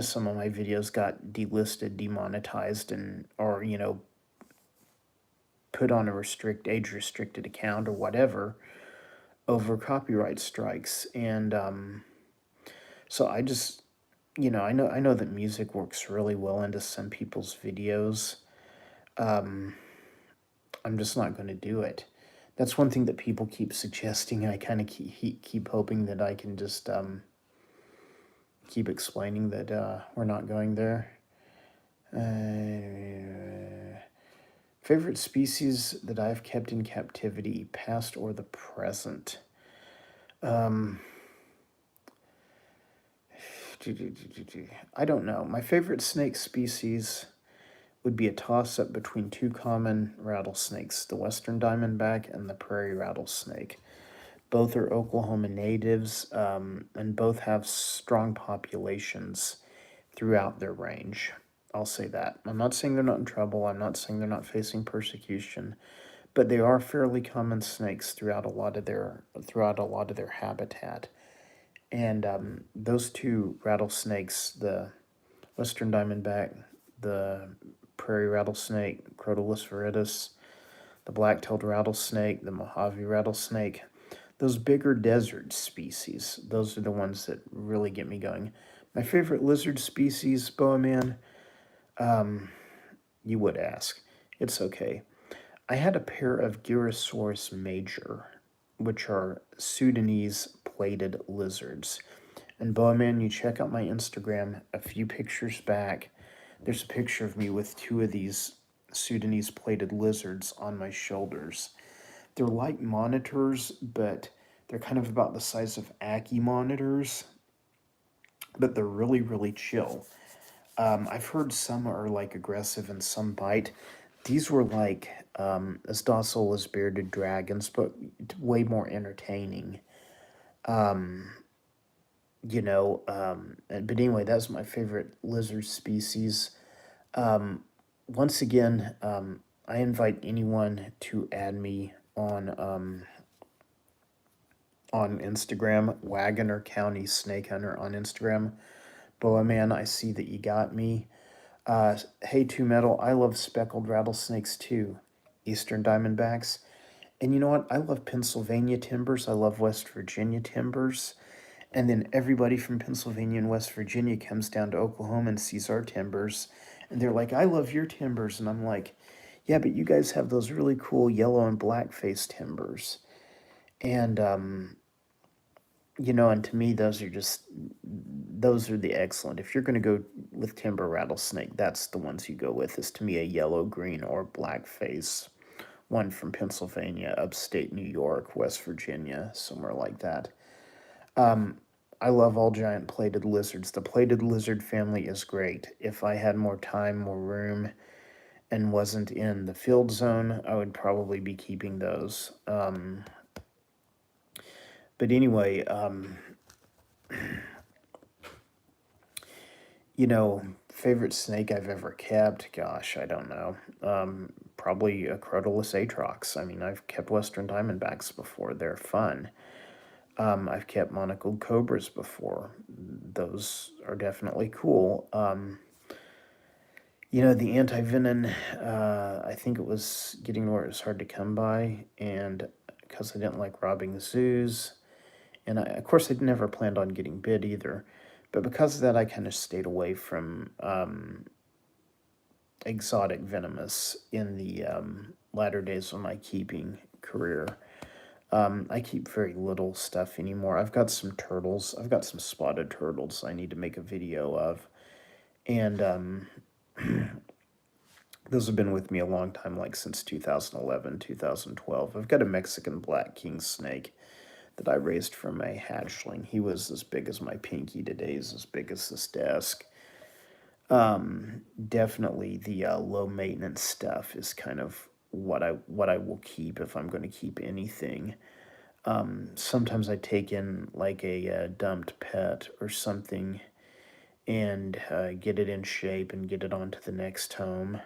some of my videos got delisted, demonetized, or put on a age restricted account or whatever over copyright strikes. And so I just, I know that music works really well into some people's videos. I'm just not going to do it. That's one thing that people keep suggesting. I kind of keep hoping that I can just keep explaining that we're not going there. Favorite species that I've kept in captivity, past or the present? I don't know. My favorite snake species would be a toss-up between two common rattlesnakes, the western diamondback and the prairie rattlesnake. Both are Oklahoma natives, and both have strong populations throughout their range. I'll say that. I'm not saying they're not in trouble. I'm not saying they're not facing persecution, but they are fairly common snakes throughout a lot of their habitat. And those two rattlesnakes, the western diamondback, the prairie rattlesnake, Crotalus viridis, the black-tailed rattlesnake, the Mojave rattlesnake, those bigger desert species, those are the ones that really get me going. My favorite lizard species, Boa man, you would ask. It's okay. I had a pair of Gyrosaurus major, which are Sudanese plated lizards. And Boa man, you check out my Instagram a few pictures back. There's a picture of me with two of these Sudanese plated lizards on my shoulders. They're like monitors, but they're kind of about the size of Ackie monitors, but they're really, really chill. I've heard some are like aggressive and some bite. These were like as docile as bearded dragons, but way more entertaining. But anyway, that's my favorite lizard species. Once again, I invite anyone to add me on Instagram, Wagoner County Snake Hunter on Instagram. Boa man, I see that you got me. Hey, Two Metal, I love speckled rattlesnakes too, Eastern Diamondbacks. And you know what? I love Pennsylvania timbers. I love West Virginia timbers. And then everybody from Pennsylvania and West Virginia comes down to Oklahoma and sees our timbers. And they're like, I love your timbers. And I'm like, yeah, but you guys have those really cool yellow and black face timbers. And, and to me, those are the excellent. If you're going to go with timber rattlesnake, that's the ones you go with, is to me a yellow, green, or black face. One from Pennsylvania, upstate New York, West Virginia, somewhere like that. I love all giant plated lizards. The plated lizard family is great. If I had more time, more room, and wasn't in the field zone, I would probably be keeping those. But anyway, favorite snake I've ever kept, gosh, I don't know. Probably a Crotalus atrox. I mean, I've kept Western Diamondbacks before. They're fun. I've kept monocled cobras before. Those are definitely cool. The anti-venom, I think it was getting to where it was hard to come by, and because I didn't like robbing the zoos, and of course, I'd never planned on getting bit either, but because of that, I kind of stayed away from exotic venomous in the latter days of my keeping career. I keep very little stuff anymore. I've got some turtles. I've got some spotted turtles I need to make a video of, and those have been with me a long time, like since 2011, 2012. I've got a Mexican black king snake that I raised from a hatchling. He was as big as my pinky. Today is as big as this desk. Definitely the low maintenance stuff is kind of what I will keep if I'm going to keep anything. Sometimes I take in like a dumped pet or something and get it in shape and get it onto the next home.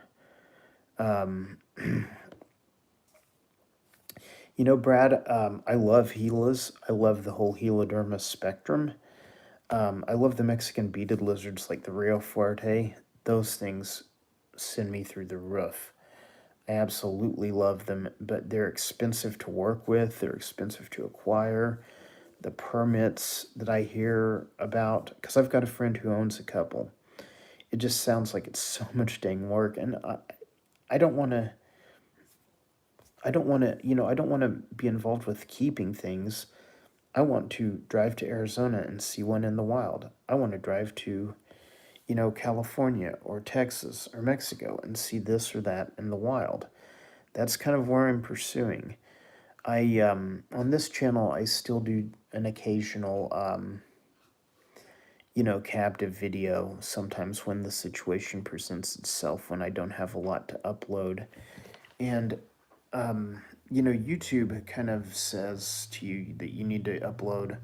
Brad, I love Gilas. I love the whole Heloderma spectrum. I love the Mexican beaded lizards like the Rio Fuerte. Those things send me through the roof. I absolutely love them, but they're expensive to work with. They're expensive to acquire. The permits that I hear about, because I've got a friend who owns a couple, it just sounds like it's so much dang work, and I don't want to. I don't want to be involved with keeping things. I want to drive to Arizona and see one in the wild. I want to drive to, California or Texas or Mexico and see this or that in the wild. That's kind of where I'm pursuing. On this channel, I still do an occasional, captive video sometimes when the situation presents itself, when I don't have a lot to upload. And YouTube kind of says to you that you need to upload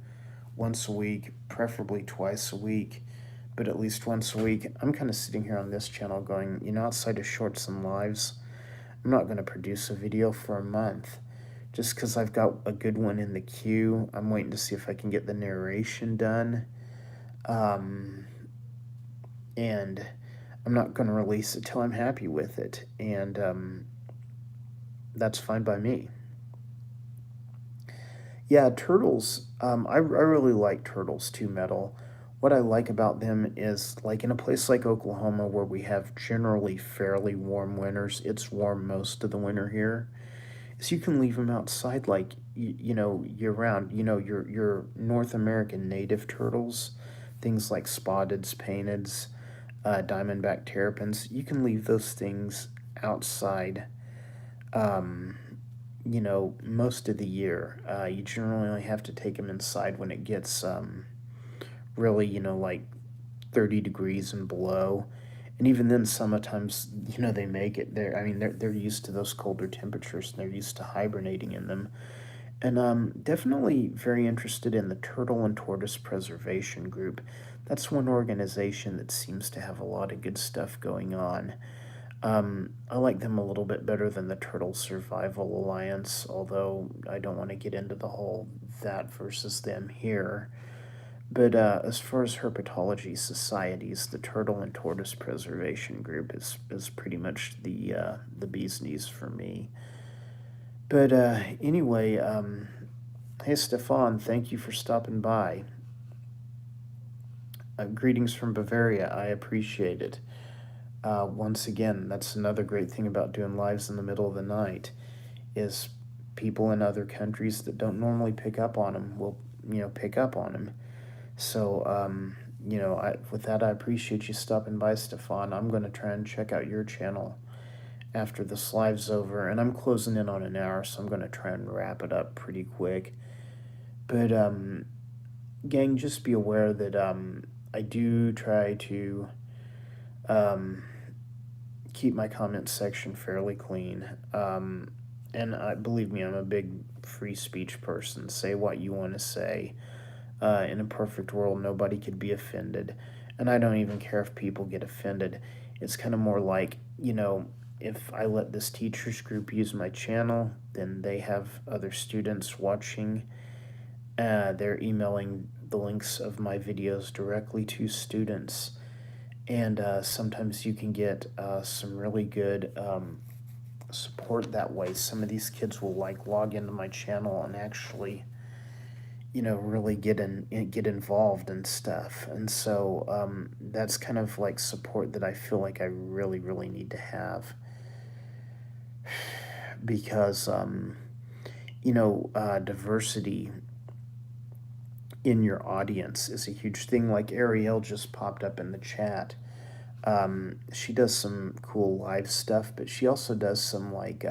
once a week, preferably twice a week, but at least once a week. I'm kind of sitting here on this channel going, outside of shorts and lives, I'm not going to produce a video for a month just because I've got a good one in the queue. I'm waiting to see if I can get the narration done. And I'm not going to release it till I'm happy with it. And that's fine by me. Yeah, turtles. I really like turtles too, Metal. What I like about them is, like in a place like Oklahoma where we have generally fairly warm winters, it's warm most of the winter here, is you can leave them outside like, year round. Your North American native turtles, things like spotteds, painteds, diamondback terrapins, you can leave those things outside most of the year. You generally only have to take them inside when it gets really, like 30 degrees and below. And even then, sometimes, they make it there. I mean, they're used to those colder temperatures and they're used to hibernating in them. And definitely very interested in the Turtle and Tortoise Preservation Group. That's one organization that seems to have a lot of good stuff going on. I like them a little bit better than the Turtle Survival Alliance, although I don't want to get into the whole that versus them here. But as far as herpetology societies, the Turtle and Tortoise Preservation Group is pretty much the bee's knees for me. But anyway, hey Stefan, thank you for stopping by. Greetings from Bavaria, I appreciate it. Once again, that's another great thing about doing lives in the middle of the night, is people in other countries that don't normally pick up on them will, pick up on them. So, with that, I appreciate you stopping by, Stefan. I'm going to try and check out your channel after this live's over, and I'm closing in on an hour, so I'm going to try and wrap it up pretty quick. But, gang, just be aware that I do try to keep my comment section fairly clean. And believe me, I'm a big free speech person. Say what you want to say. In a perfect world, nobody could be offended. And I don't even care if people get offended. It's kind of more like, if I let this teachers group use my channel, then they have other students watching. They're emailing the links of my videos directly to students. And sometimes you can get some really good support that way. Some of these kids will log into my channel and actually really get involved and stuff. And so that's kind of like support that I feel like I really really need to have, because diversity in your audience is a huge thing. Like Ariel just popped up in the chat. She does some cool live stuff, but she also does some like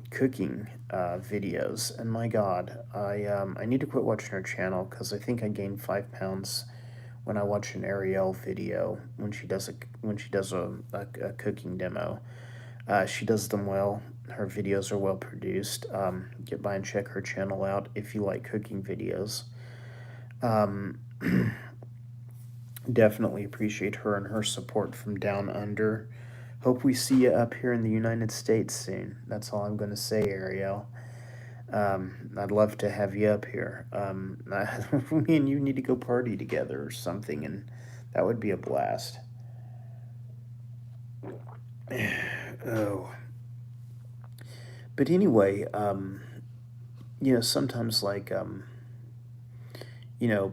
cooking videos. And my God, I need to quit watching her channel because I think I gained 5 pounds when I watch an Ariel video when she does a cooking demo. She does them well. Her videos are well produced. Get by and check her channel out if you like cooking videos. Definitely appreciate her and her support from down under. Hope we see you up here in the United States soon. That's all I'm going to say, Ariel. I'd love to have you up here. Me and you need to go party together or something, and that would be a blast. Oh. But anyway, sometimes like,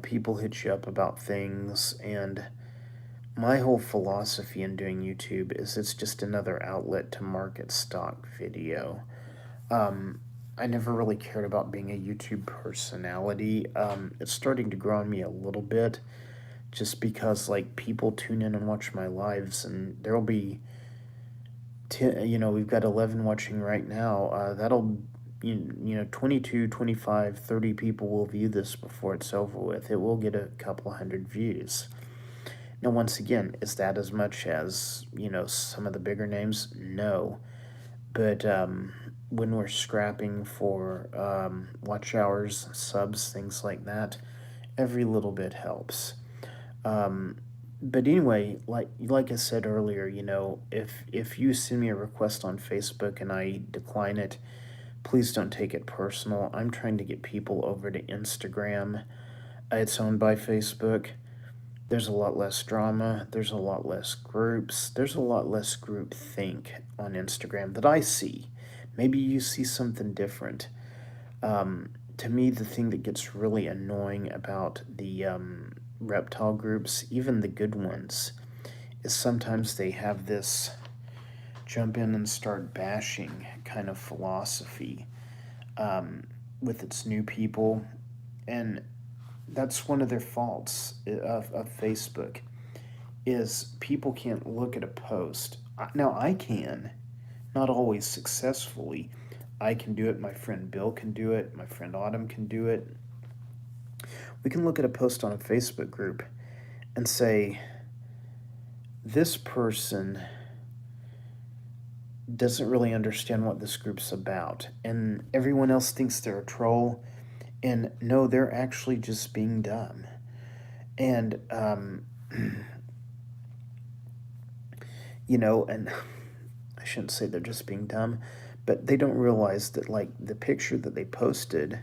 people hit you up about things, and my whole philosophy in doing YouTube is it's just another outlet to market stock video. I never really cared about being a YouTube personality. It's starting to grow on me a little bit, just because like people tune in and watch my lives, and there'll be 10, we've got 11 watching right now. That'll 22, 25, 30 people will view this before it's over with. It will get a couple hundred views. Now, once again, is that as much as, some of the bigger names? No. But when we're scrapping for watch hours, subs, things like that, every little bit helps. But anyway, like I said earlier, if you send me a request on Facebook and I decline it, please don't take it personal. I'm trying to get people over to Instagram. It's owned by Facebook. There's a lot less drama. There's a lot less groups. There's a lot less groupthink on Instagram that I see. Maybe you see something different. To me, the thing that gets really annoying about the reptile groups, even the good ones, is sometimes they have this jump in and start bashing kind of philosophy with its new people. And that's one of their faults of Facebook, is people can't look at a post. Now I can, not always successfully. I can do it, my friend Bill can do it, my friend Autumn can do it. We can look at a post on a Facebook group and say, this person doesn't really understand what this group's about, and everyone else thinks they're a troll, and no, they're actually just being dumb. And and I shouldn't say they're just being dumb, but they don't realize that like the picture that they posted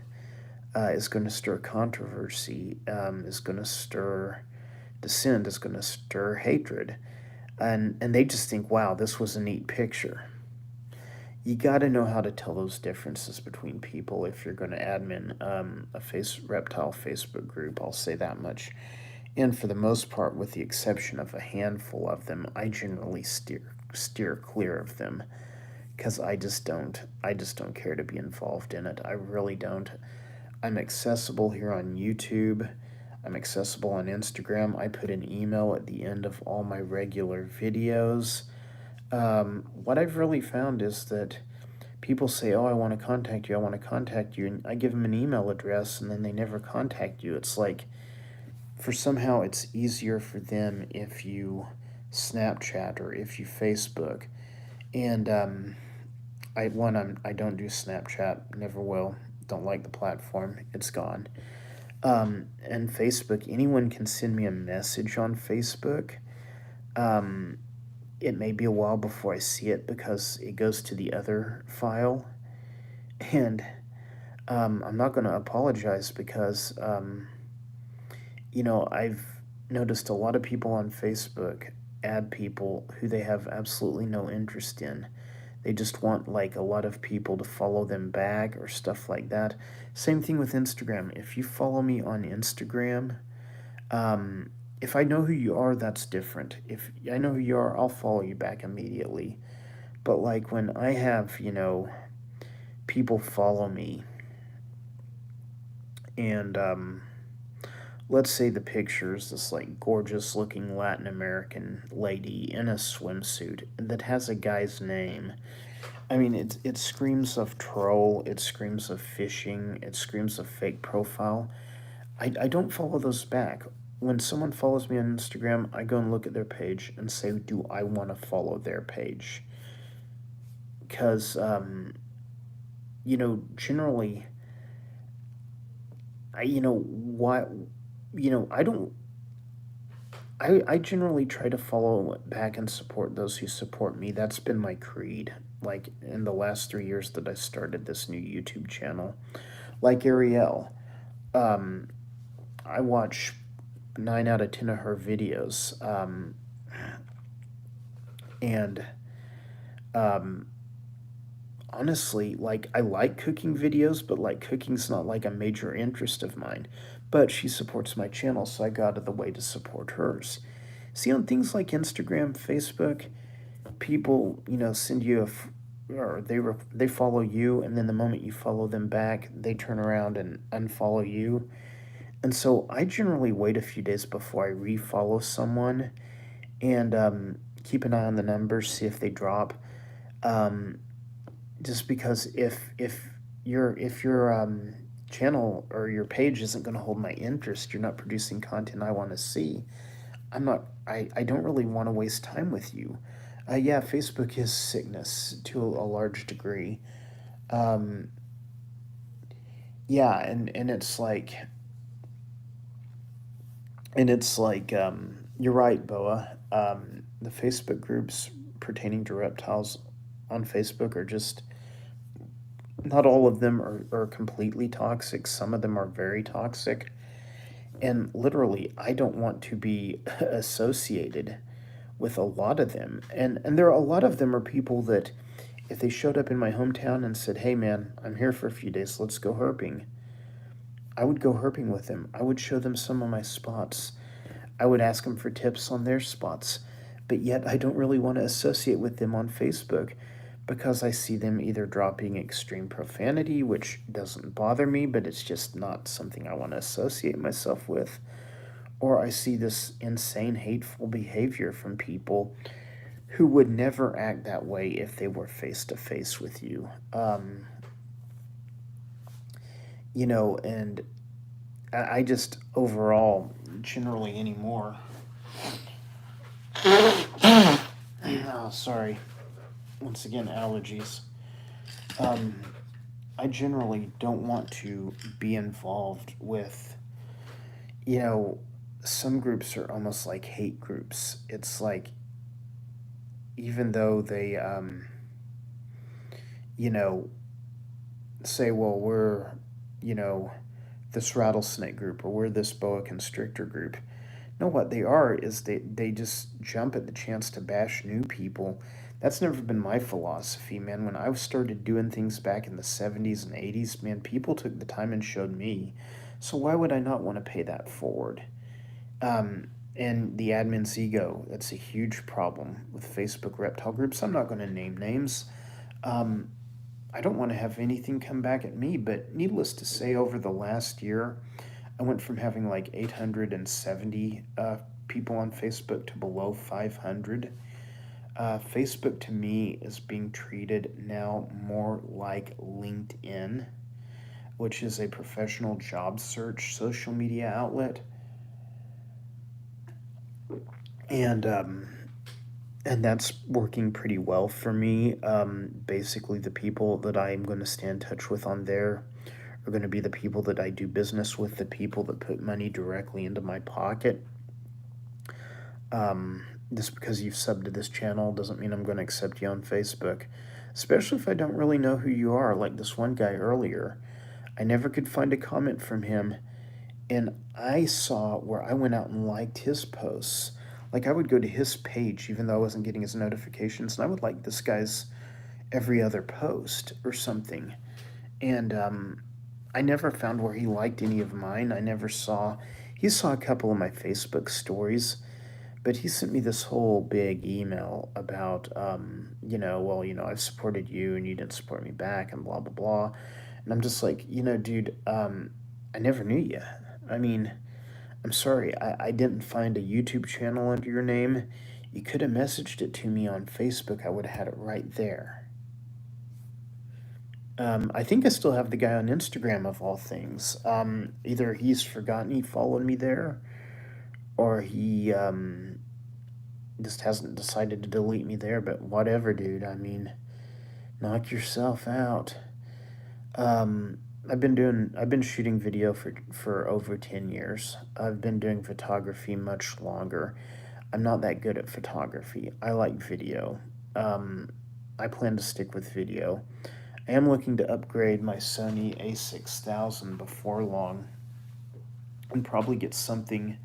is going to stir controversy, is going to stir dissent, is going to stir hatred, and they just think, wow, this was a neat picture. You got to know how to tell those differences between people if you're going to admin a reptile Facebook group. I'll say that much. And for the most part, with the exception of a handful of them, I generally steer clear of them, because I just don't care to be involved in it. I really don't. I'm accessible here on YouTube. I'm accessible on Instagram. I put an email at the end of all my regular videos. What I've really found is that people say, oh, I want to contact you, and I give them an email address, and then they never contact you. It's like, somehow it's easier for them if you Snapchat or if you Facebook. And I don't do Snapchat, never will. Don't like the platform. It's gone. And Facebook, anyone can send me a message on Facebook. Um, it may be a while before I see it because it goes to the other file. And I'm not going to apologize because, I've noticed a lot of people on Facebook add people who they have absolutely no interest in. They just want like a lot of people to follow them back or stuff like that. Same thing with Instagram. If you follow me on Instagram, um, if I know who you are, that's different. If I know who you are, I'll follow you back immediately. But like when I have, people follow me and let's say the picture is this like gorgeous looking Latin American lady in a swimsuit that has a guy's name. I mean, it screams of troll, it screams of phishing, it screams of fake profile. I don't follow those back. When someone follows me on Instagram, I go and look at their page and say, do I want to follow their page? Because, generally, what, I don't, I generally try to follow back and support those who support me. That's been my creed, like in the last 3 years that I started this new YouTube channel. Like Ariel, um, I watch 9 out of 10 of her videos, and um, honestly, like I like cooking videos, but like cooking's not like a major interest of mine. But she supports my channel, so I go out of the way to support hers. See, on things like Instagram, Facebook, people, send you or they follow you, and then the moment you follow them back, they turn around and unfollow you. And so I generally wait a few days before I refollow someone and keep an eye on the numbers, see if they drop. Um, just because if your channel or your page isn't going to hold my interest, you're not producing content I want to see. I don't really want to waste time with you. Yeah, Facebook is sickness to a large degree. Um, yeah, and it's like you're right, Boa. The Facebook groups pertaining to reptiles on Facebook are just not all of them are completely toxic. Some of them are very toxic. And literally, I don't want to be associated with a lot of them. And there are a lot of them are people that if they showed up in my hometown and said, "Hey man, I'm here for a few days, let's go herping." I would go herping with them. I would show them some of my spots. I would ask them for tips on their spots. But yet I don't really want to associate with them on Facebook because I see them either dropping extreme profanity, which doesn't bother me, but it's just not something I want to associate myself with, or I see this insane, hateful behavior from people who would never act that way if they were face to face with you. And I just overall, generally anymore. Oh, sorry. Once again, allergies. Um, I generally don't want to be involved with, you know, some groups are almost like hate groups. It's like, even though they, you know, say, well, we're, you know, this rattlesnake group or we're this boa constrictor group. No, what they are is they just jump at the chance to bash new people. That's never been my philosophy, man. When I started doing things back in the 70s and 80s, man, people took the time and showed me. So why would I not want to pay that forward? And the admin's ego, that's a huge problem with Facebook reptile groups. I'm not going to name names. Um, I don't want to have anything come back at me, but needless to say, over the last year, I went from having like 870 people on Facebook to below 500. Facebook to me is being treated now more like LinkedIn, which is a professional job search social media outlet. And and that's working pretty well for me. Basically, the people that I'm going to stay in touch with on there are going to be the people that I do business with, the people that put money directly into my pocket. Um, just because you've subbed to this channel doesn't mean I'm going to accept you on Facebook, especially if I don't really know who you are, like this one guy earlier. I never could find a comment from him, and I saw where I went out and liked his posts. Like, I would go to his page even though I wasn't getting his notifications, and I would like this guy's every other post or something. And I never found where he liked any of mine. I never saw. He saw a couple of my Facebook stories, but he sent me this whole big email about, well, I've supported you and you didn't support me back and blah, blah, blah. And I'm just like, dude, I never knew you. I mean, I'm sorry, I didn't find a YouTube channel under your name. You could have messaged it to me on Facebook. I would have had it right there. I think I still have the guy on Instagram of all things. Either he's forgotten he followed me there, or he just hasn't decided to delete me there. But whatever, dude. I mean, knock yourself out. Um, I've been shooting video for over 10 years. I've been doing photography much longer. I'm not that good at photography. I like video. Um, I plan to stick with video. I am looking to upgrade my Sony A6000 before long and probably get something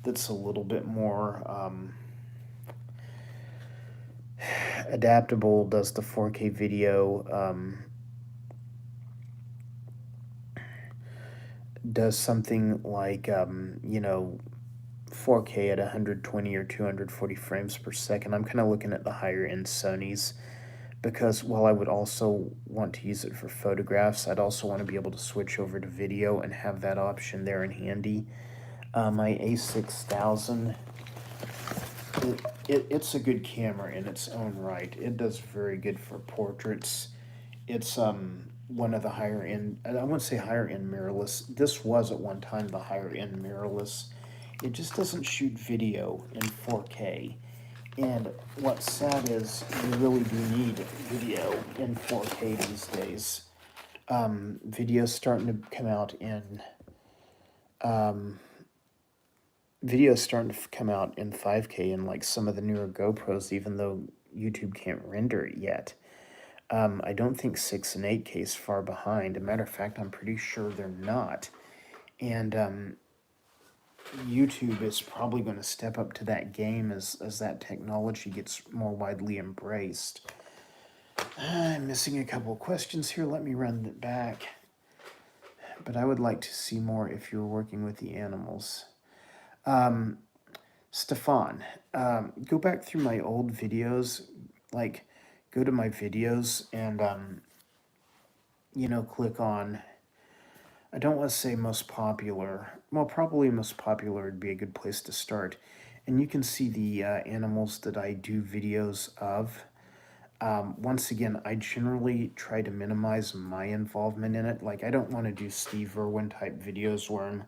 that's a little bit more adaptable, does the 4K video, does something like, 4K at 120 or 240 frames per second. I'm kind of looking at the higher end Sonys because while I would also want to use it for photographs, I'd also want to be able to switch over to video and have that option there in handy. My A6000, it's a good camera in its own right. It does very good for portraits. It's one of the higher end. I wouldn't say higher end mirrorless. This was at one time the higher end mirrorless. It just doesn't shoot video in 4K. And what's sad is you really do need video in 4K these days. Video's starting to come out in um, video's starting to come out in 5K in like some of the newer GoPros, even though YouTube can't render it yet. I don't think 6 and 8K is far behind. A matter of fact, I'm pretty sure they're not. And YouTube is probably going to step up to that game as that technology gets more widely embraced. I'm missing a couple questions here. Let me run it back. But I would like to see more if you're working with the animals. Stefan, go back through my old videos. Like, go to my videos and, click on. I don't want to say most popular. Well, probably most popular would be a good place to start. And you can see the animals that I do videos of. Once again, I generally try to minimize my involvement in it. Like, I don't want to do Steve Irwin type videos where I'm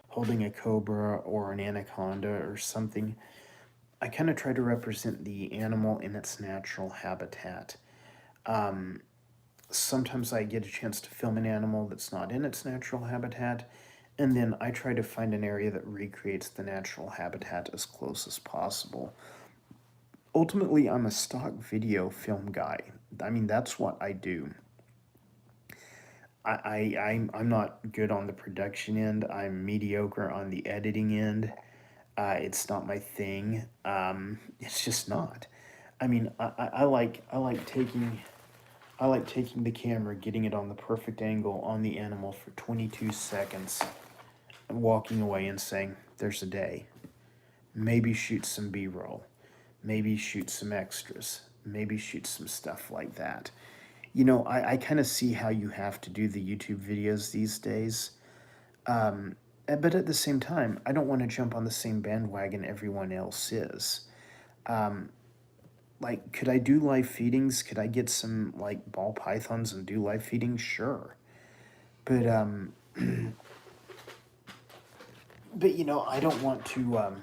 holding a cobra or an anaconda or something. I kind of try to represent the animal in its natural habitat. Sometimes I get a chance to film an animal that's not in its natural habitat, and then I try to find an area that recreates the natural habitat as close as possible. Ultimately, I'm a stock video film guy. I mean, that's what I do. I'm not good on the production end. I'm mediocre on the editing end. It's not my thing. It's just not. I mean, I like taking the camera, getting it on the perfect angle on the animal for 22 seconds, and walking away and saying, "There's a day." Maybe shoot some B-roll. Maybe shoot some extras. Maybe shoot some stuff like that. I kind of see how you have to do the YouTube videos these days. But at the same time, I don't want to jump on the same bandwagon everyone else is. Like, could I do live feedings? Could I get some, like, ball pythons and do live feedings? Sure. But, I don't want to,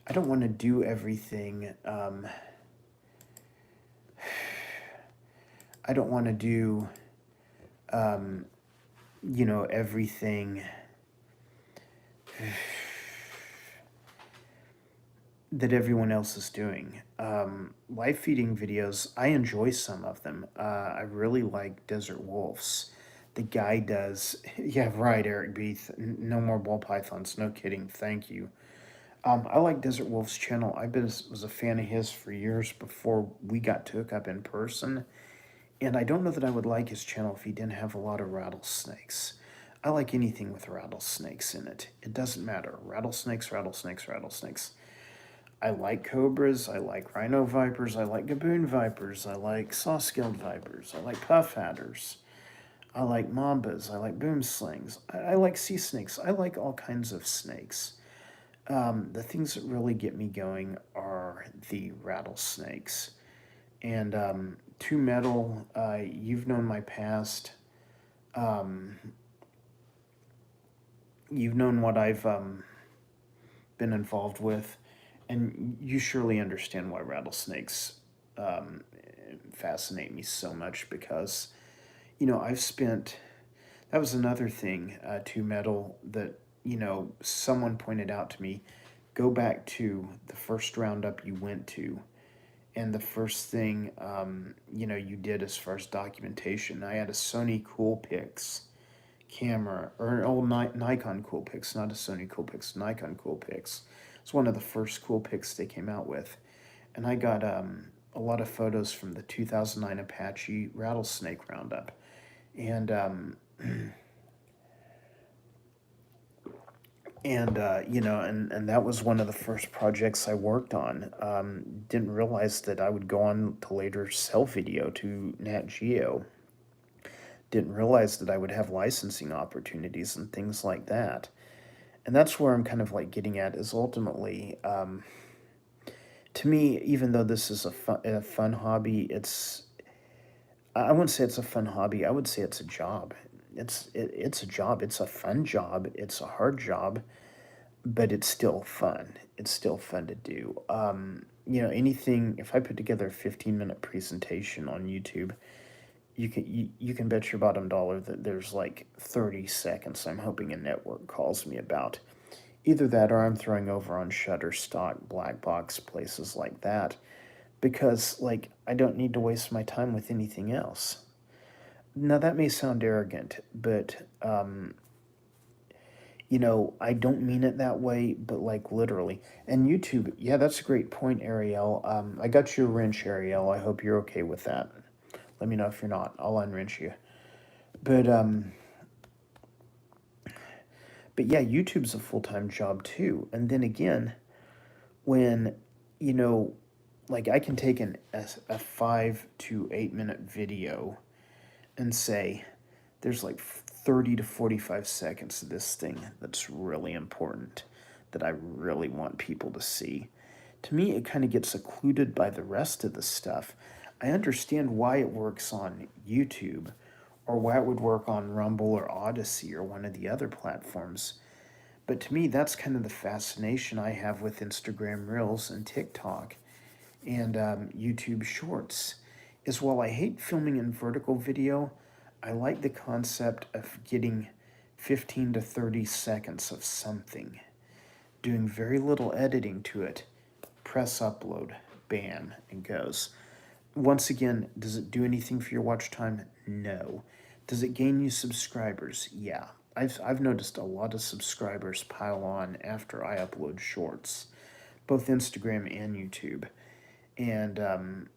I don't want to do everything. I don't want to do, um, everything that everyone else is doing. Live feeding videos, I enjoy some of them. I really like Desert Wolves. The guy does, yeah, right, Eric Beeth. No more ball pythons. No kidding. Thank you. I like Desert Wolf's channel. Was a fan of his for years before we got to hook up in person. And I don't know that I would like his channel if he didn't have a lot of rattlesnakes. I like anything with rattlesnakes in it. It doesn't matter. Rattlesnakes, rattlesnakes, rattlesnakes. I like cobras. I like rhino vipers. I like gaboon vipers. I like saw-scaled vipers. I like puff adders. I like mambas. I like boom slings. I like sea snakes. I like all kinds of snakes. The things that really get me going are the rattlesnakes. And Two Metal, you've known my past. Um, you've known what I've been involved with, and you surely understand why rattlesnakes um, fascinate me so much because, I've spent. That was another thing, Two Metal, that, someone pointed out to me. Go back to the first roundup you went to and the first thing you did as far as documentation. I had a Sony Coolpix camera, or an old Nikon Coolpix, not a Sony Coolpix, Nikon Coolpix. It's one of the first Coolpix they came out with, and I got a lot of photos from the 2009 Apache rattlesnake roundup, and and that was one of the first projects I worked on. Didn't realize that I would go on to later sell video to Nat Geo. Didn't realize that I would have licensing opportunities and things like that. And that's where I'm kind of like getting at is ultimately, to me, even though this is a fun hobby, I wouldn't say it's a fun hobby. I would say it's a job. It's a job. It's a fun job. It's a hard job, but it's still fun. It's still fun to do. Anything, if I put together a 15-minute presentation on YouTube, you can bet your bottom dollar that there's like 30 seconds I'm hoping a network calls me about. Either that or I'm throwing over on Shutterstock, Blackbox, places like that, because like I don't need to waste my time with anything else. Now that may sound arrogant, but I don't mean it that way, but like literally. And YouTube, yeah, that's a great point, Ariel. I got you a wrench, Ariel. I hope you're okay with that. Let me know if you're not. I'll unwrench you. But yeah, YouTube's a full-time job too. And then again, when you know, like I can take a 5 to 8 minute video and say there's like 30 to 45 seconds of this thing that's really important that I really want people to see. To me, it kind of gets occluded by the rest of the stuff. I understand why it works on YouTube or why it would work on Rumble or Odyssey or one of the other platforms. But to me, that's kind of the fascination I have with Instagram Reels and TikTok and YouTube Shorts. Is while I hate filming in vertical video, I like the concept of getting 15 to 30 seconds of something, doing very little editing to it, press upload, bam, and goes. Once again, does it do anything for your watch time? No. Does it gain you subscribers? Yeah. I've noticed a lot of subscribers pile on after I upload shorts, both Instagram and YouTube. And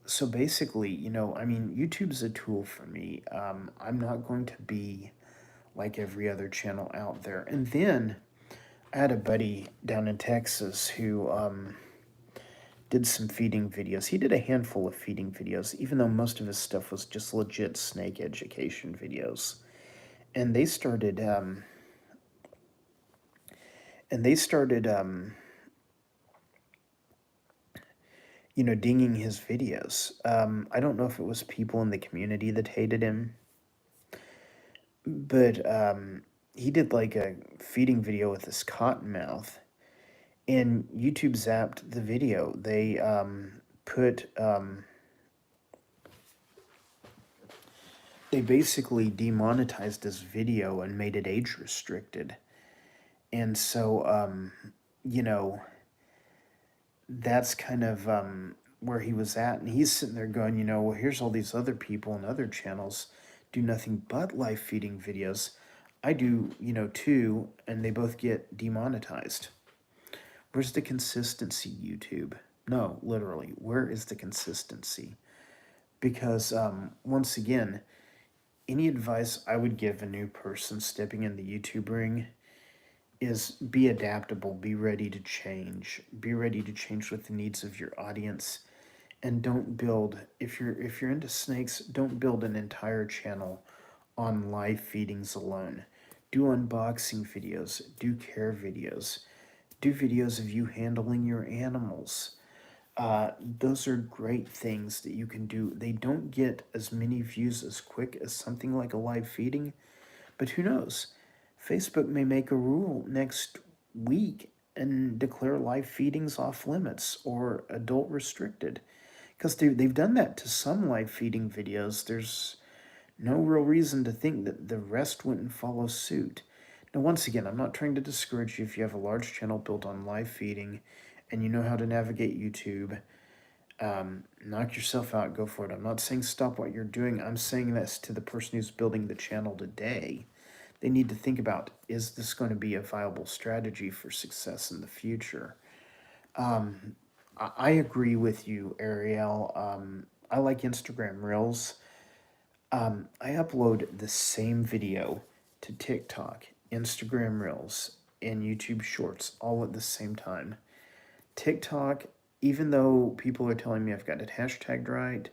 so basically, I mean, YouTube's a tool for me. I'm not going to be like every other channel out there. And then I had a buddy down in Texas who did some feeding videos. He did a handful of feeding videos, even though most of his stuff was just legit snake education videos. And they started, and they started, dinging his videos. I don't know if it was people in the community that hated him, but he did like a feeding video with his cottonmouth, and YouTube zapped the video. They put they basically demonetized this video and made it age restricted. And so, you know, that's kind of where he was at. And he's sitting there going, well, here's all these other people and other channels do nothing but live feeding videos. I do, too, and they both get demonetized. Where's the consistency, YouTube? No, literally, where is the consistency? Because once again, any advice I would give a new person stepping in the YouTube ring is be adaptable, be ready to change, with the needs of your audience, and don't build, if you're into snakes, don't build an entire channel on live feedings alone. Do unboxing videos, do care videos, do videos of you handling your animals. Those are great things that you can do. They don't get as many views as quick as something like a live feeding, but who knows? Facebook may make a rule next week and declare live feedings off limits or adult restricted. Because they've done that to some live feeding videos. There's no real reason to think that the rest wouldn't follow suit. Now, once again, I'm not trying to discourage you if you have a large channel built on live feeding and you know how to navigate YouTube. Knock yourself out, go for it. I'm not saying stop what you're doing. I'm saying this to the person who's building the channel today. They need to think about, is this going to be a viable strategy for success in the future? I agree with you, Ariel. I like Instagram Reels. I upload the same video to TikTok, Instagram Reels, and YouTube Shorts all at the same time. TikTok, even though people are telling me I've got it hashtagged right,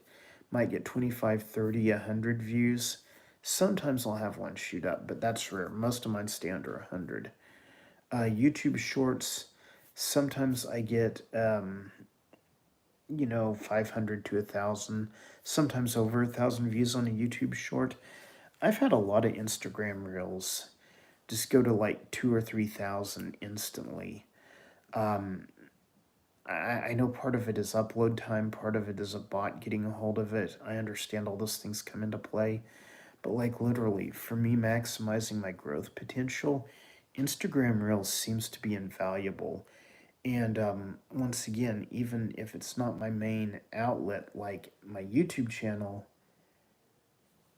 might get 25, 30, 100 views. Sometimes I'll have one shoot up, but that's rare. Most of mine stay under 100. YouTube Shorts, sometimes I get, 500 to 1,000, sometimes over 1,000 views on a YouTube Short. I've had a lot of Instagram Reels just go to like 2 or 3,000 instantly. I know part of it is upload time, part of it is a bot getting a hold of it. I understand all those things come into play. But like literally, for me maximizing my growth potential, Instagram Reels seems to be invaluable. And once again, even if it's not my main outlet like my YouTube channel,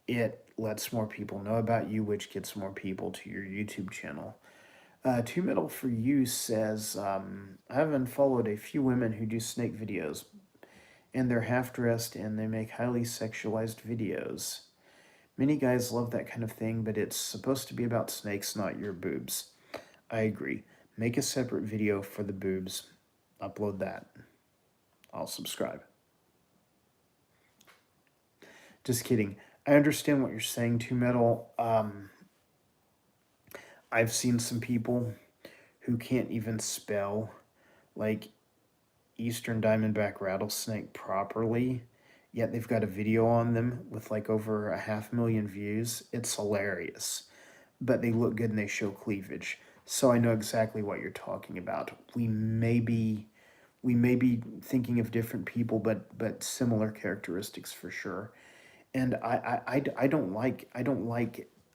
it lets more people know about you, which gets more people to your YouTube channel. Two Metal for You says, I have unfollowed a few women who do snake videos, and they're half dressed and they make highly sexualized videos. Many guys love that kind of thing, but it's supposed to be about snakes, not your boobs. I agree. Make a separate video for the boobs. Upload that. I'll subscribe. Just kidding. I understand what you're saying, Two Metal. I've seen some people who can't even spell like Eastern Diamondback rattlesnake properly, yet they've got a video on them with like over 500,000 views. It's hilarious, but they look good and they show cleavage. So I know exactly what you're talking about. We may be thinking of different people, but similar characteristics for sure. And I don't like,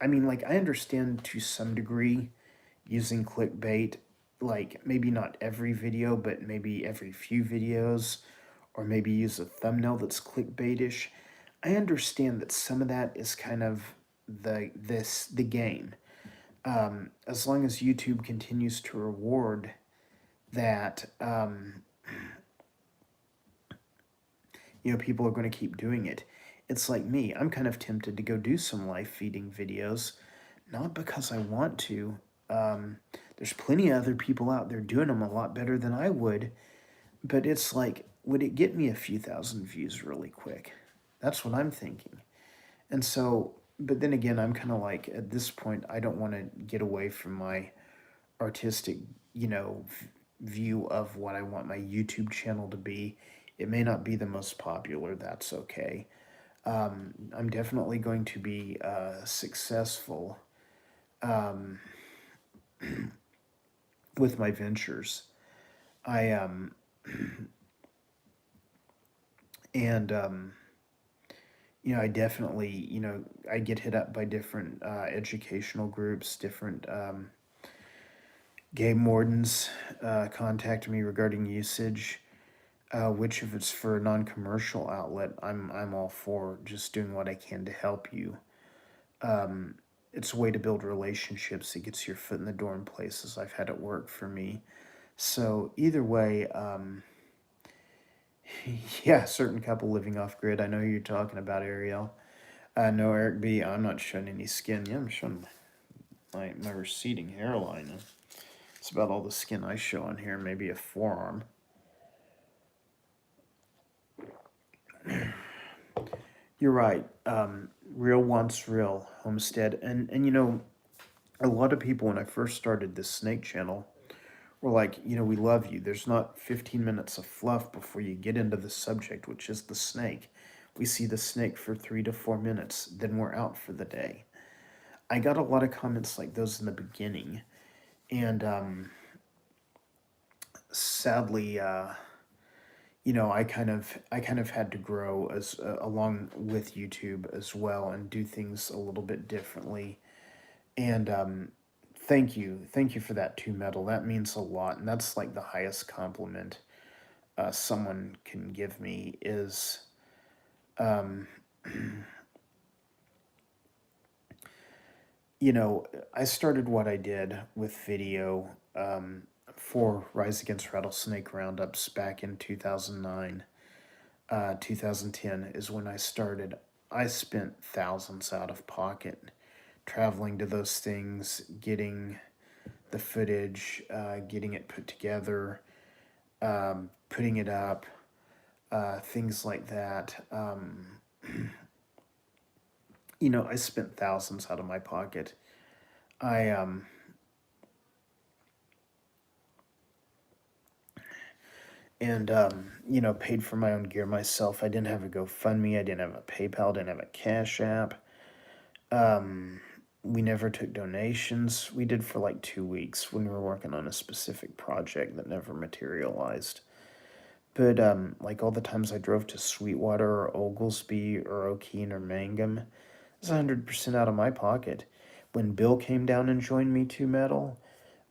I mean, like, I understand to some degree using clickbait, like maybe not every video, but maybe every few videos, or maybe use a thumbnail that's clickbaitish. I understand that some of that is kind of the game. As long as YouTube continues to reward that, people are going to keep doing it. It's like me. I'm kind of tempted to go do some live feeding videos, not because I want to. There's plenty of other people out there doing them a lot better than I would, but it's like, would it get me a few thousand views really quick? That's what I'm thinking. And so, but then again, I'm kind of like, at this point, I don't want to get away from my artistic, view of what I want my YouTube channel to be. It may not be the most popular, that's okay. I'm definitely going to be successful with my ventures. I and I definitely, I get hit up by different educational groups, different game wardens contact me regarding usage. Which, if it's for a non-commercial outlet, I'm all for just doing what I can to help you. Um, it's a way to build relationships. It gets your foot in the door in places. I've had it work for me. So either way, yeah, certain couple living off grid. I know who you're talking about, Ariel. No, Eric B. I'm not showing any skin. Yeah, I'm showing my receding hairline. It's about all the skin I show on here. Maybe a forearm. You're right. Real wants real, Homestead, and a lot of people when I first started this snake channel were like, we love you. There's not 15 minutes of fluff before you get into the subject, which is the snake. We see the snake for 3 to 4 minutes, then we're out for the day. I got a lot of comments like those in the beginning, and sadly, I kind of had to grow as along with YouTube as well and do things a little bit differently. And thank you for that too, Metal. That means a lot, and that's like the highest compliment someone can give me is, um, I started what I did with video for Rise Against Rattlesnake Roundups back in 2009. 2010 is when I started. I spent thousands out of pocket traveling to those things, getting the footage, getting it put together, putting it up, things like that. I spent thousands out of my pocket. I and paid for my own gear myself. I didn't have a GoFundMe. I didn't have a PayPal. Didn't have a Cash App. Um, we never took donations. We did for like 2 weeks when we were working on a specific project that never materialized. But like all the times I drove to Sweetwater or Oglesby or O'Keene or Mangum, it was 100% out of my pocket. When Bill came down and joined me to Metal,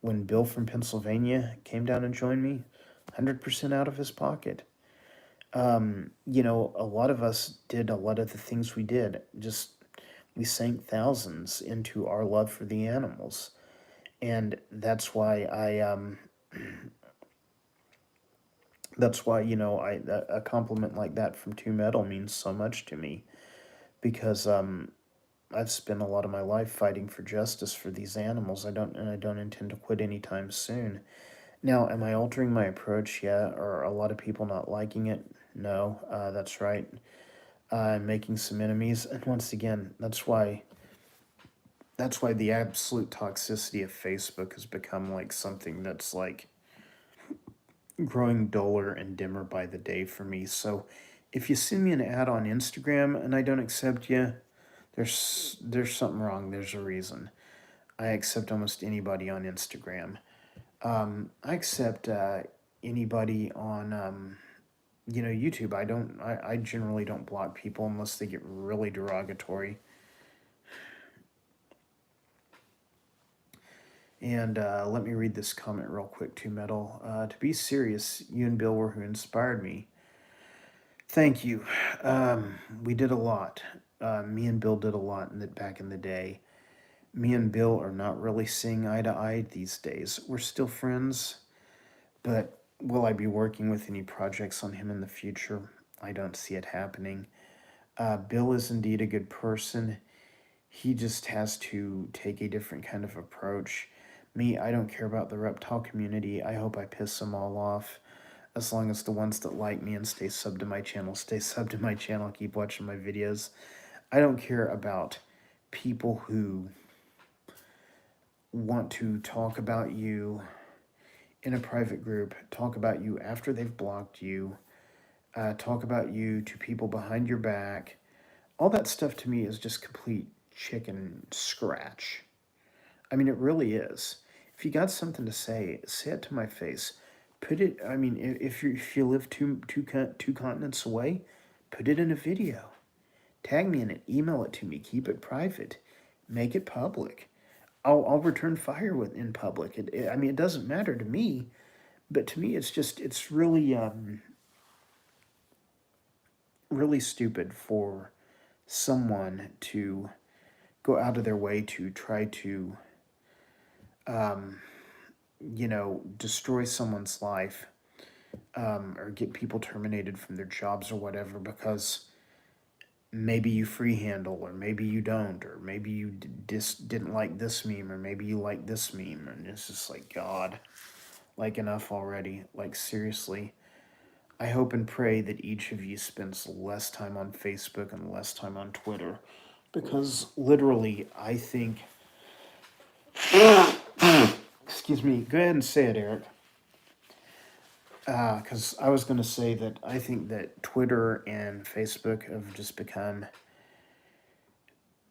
when Bill from Pennsylvania came down and joined me, 100% out of his pocket. A lot of us did a lot of the things we did. Just we sank thousands into our love for the animals, and that's why a compliment like that from Two Metal means so much to me because I've spent a lot of my life fighting for justice for these animals. I don't intend to quit anytime soon. Now, am I altering my approach? Yeah. Are a lot of people not liking it? No. That's right. I'm making some enemies, and once again, that's why the absolute toxicity of Facebook has become like something that's like growing duller and dimmer by the day for me. So if you send me an ad on Instagram and I don't accept you, there's something wrong. There's a reason. I accept almost anybody on Instagram. I accept anybody on YouTube. I generally don't block people unless they get really derogatory. And let me read this comment real quick to Metal. To be serious, you and Bill were who inspired me. Thank you. We did a lot. Me and Bill did a lot back in the day. Me and Bill are not really seeing eye to eye these days. We're still friends, but will I be working with any projects on him in the future? I don't see it happening. Bill is indeed a good person. He just has to take a different kind of approach. Me, I don't care about the reptile community. I hope I piss them all off. As long as the ones that like me and stay sub to my channel, stay sub to my channel, keep watching my videos. I don't care about people who want to talk about you in a private group, talk about you after they've blocked you, talk about you to people behind your back. All that stuff to me is just complete chicken scratch. I mean, it really is. If you got something to say, say it to my face. Put it. I mean, if you live two continents away, put it in a video. Tag me in it. Email it to me. Keep it private. Make it public. I'll return fire with in public. I mean, it doesn't matter to me, but to me, it's really really stupid for someone to go out of their way to try to destroy someone's life, or get people terminated from their jobs or whatever because maybe you free handle or maybe you don't, or maybe you just didn't like this meme, or maybe you like this meme, and it's just like, God, like, enough already. Like, seriously. I hope and pray that each of you spends less time on Facebook and less time on Twitter, because literally I think, excuse me, go ahead and say it, Eric. Because I was going to say that I think that Twitter and Facebook have just become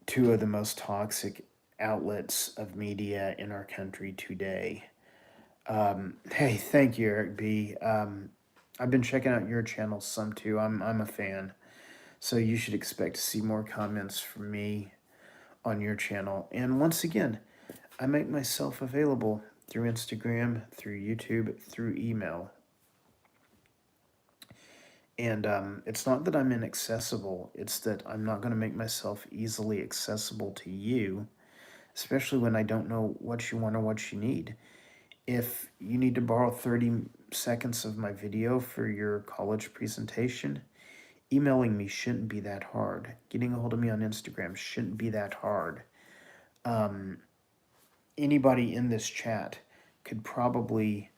two of the most toxic outlets of media in our country today. Hey, thank you, Eric B. I've been checking out your channel some too. I'm a fan, so you should expect to see more comments from me on your channel. And once again, I make myself available through Instagram, through YouTube, through email. And it's not that I'm inaccessible, it's that I'm not going to make myself easily accessible to you, especially when I don't know what you want or what you need. If you need to borrow 30 seconds of my video for your college presentation, emailing me shouldn't be that hard. Getting a hold of me on Instagram shouldn't be that hard. Anybody in this chat could probably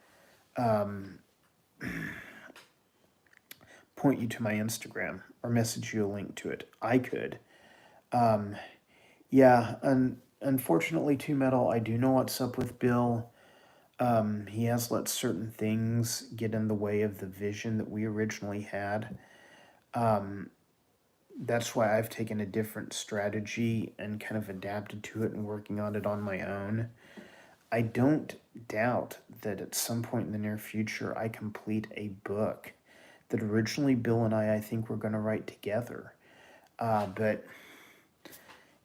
point you to my Instagram or message you a link to it. I could. Yeah, unfortunately, too, Metal, I do know what's up with Bill. He has let certain things get in the way of the vision that we originally had. That's why I've taken a different strategy and kind of adapted to it and working on it on my own. I don't doubt that at some point in the near future I complete a book that originally Bill and I think were going to write together. But,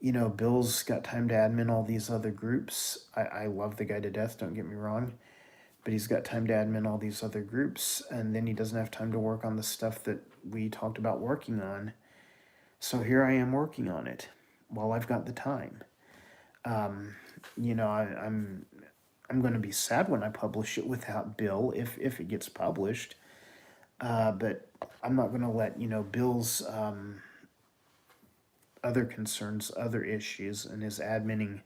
Bill's got time to admin all these other groups. I love the guy to death, don't get me wrong. But he's got time to admin all these other groups, and then he doesn't have time to work on the stuff that we talked about working on. So here I am working on it while I've got the time. I'm going to be sad when I publish it without Bill, if it gets published. But I'm not going to let, Bill's other concerns, other issues, and his adminning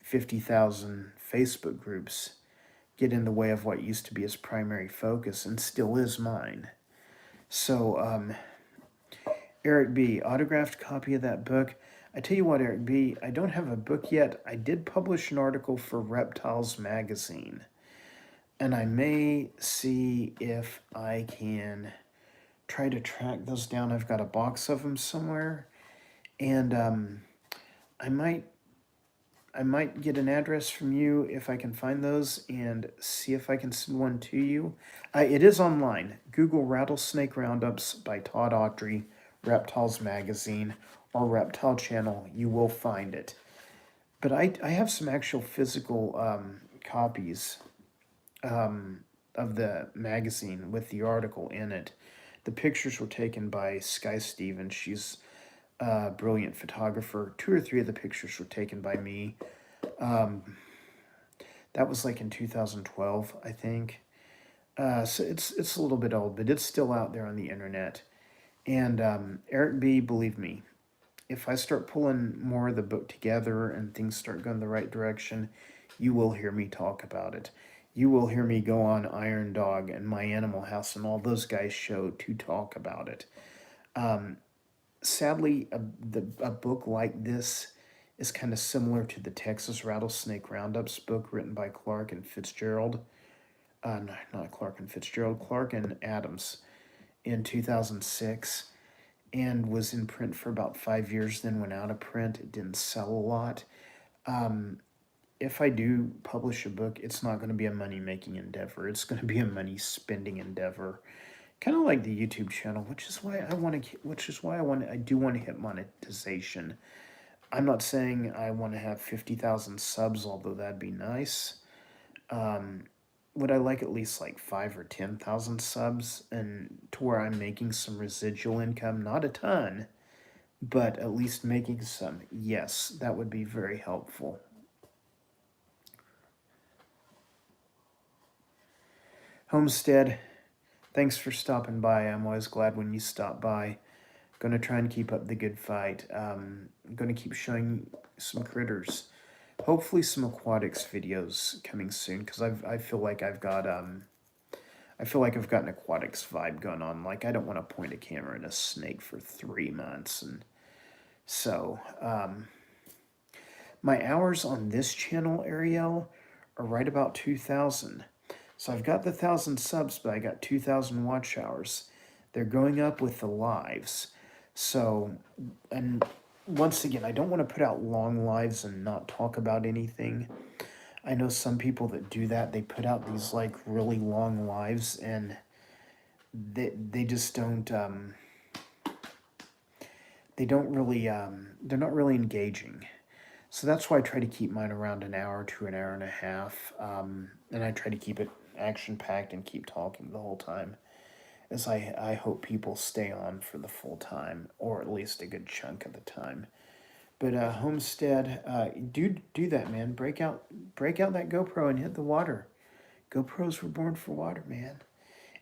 50,000 Facebook groups get in the way of what used to be his primary focus and still is mine. So, Eric B., autographed copy of that book. I tell you what, Eric B., I don't have a book yet. I did publish an article for Reptiles magazine, and I may see if I can try to track those down. I've got a box of them somewhere, and I might get an address from you if I can find those and see if I can send one to you. It is online. Google Rattlesnake Roundups by Todd Autry, Reptiles Magazine, or Reptile Channel. You will find it. But I have some actual physical copies of the magazine with the article in it. The pictures were taken by Sky Stevens. She's a brilliant photographer. 2 or 3 of the pictures were taken by me. That was like in 2012, I think. So it's a little bit old, but it's still out there on the internet. And Eric B., believe me, if I start pulling more of the book together and things start going the right direction, you will hear me talk about it. You will hear me go on Iron Dog and My Animal House and all those guys' show to talk about it. Sadly, a book like this is kind of similar to the Texas Rattlesnake Roundups book written by Clark and Fitzgerald. Not Clark and Fitzgerald, Clark and Adams in 2006, and was in print for about 5 years, then went out of print. It didn't sell a lot. if I do publish a book, it's not going to be a money making endeavor. It's going to be a money spending endeavor, kind of like the YouTube channel, which is why I do want to hit monetization. I'm not saying I want to have 50,000 subs, although that'd be nice. Um, would I like at least like 5 or 10,000 subs, and to where I'm making some residual income, not a ton, but at least making some? Yes, that would be very helpful. Homestead, thanks for stopping by. I'm always glad when you stop by. Gonna try and keep up the good fight. Gonna keep showing some critters. Hopefully some aquatics videos coming soon, because I feel like I've got I feel like I've got an aquatics vibe going on. Like, I don't want to point a camera at a snake for 3 months, and so my hours on this channel, Ariel, are right about 2,000. So I've got the 1,000 subs, but I got 2,000 watch hours. They're going up with the lives. So, and once again, I don't want to put out long lives and not talk about anything. I know some people that do that. They put out these like really long lives, and they just don't they don't really they're not really engaging. So that's why I try to keep mine around an hour to an hour and a half, and I try to keep it action packed and keep talking the whole time, as I hope people stay on for the full time, or at least a good chunk of the time. But Homestead, do that, man. Break out that GoPro and hit the water. GoPros were born for water, man,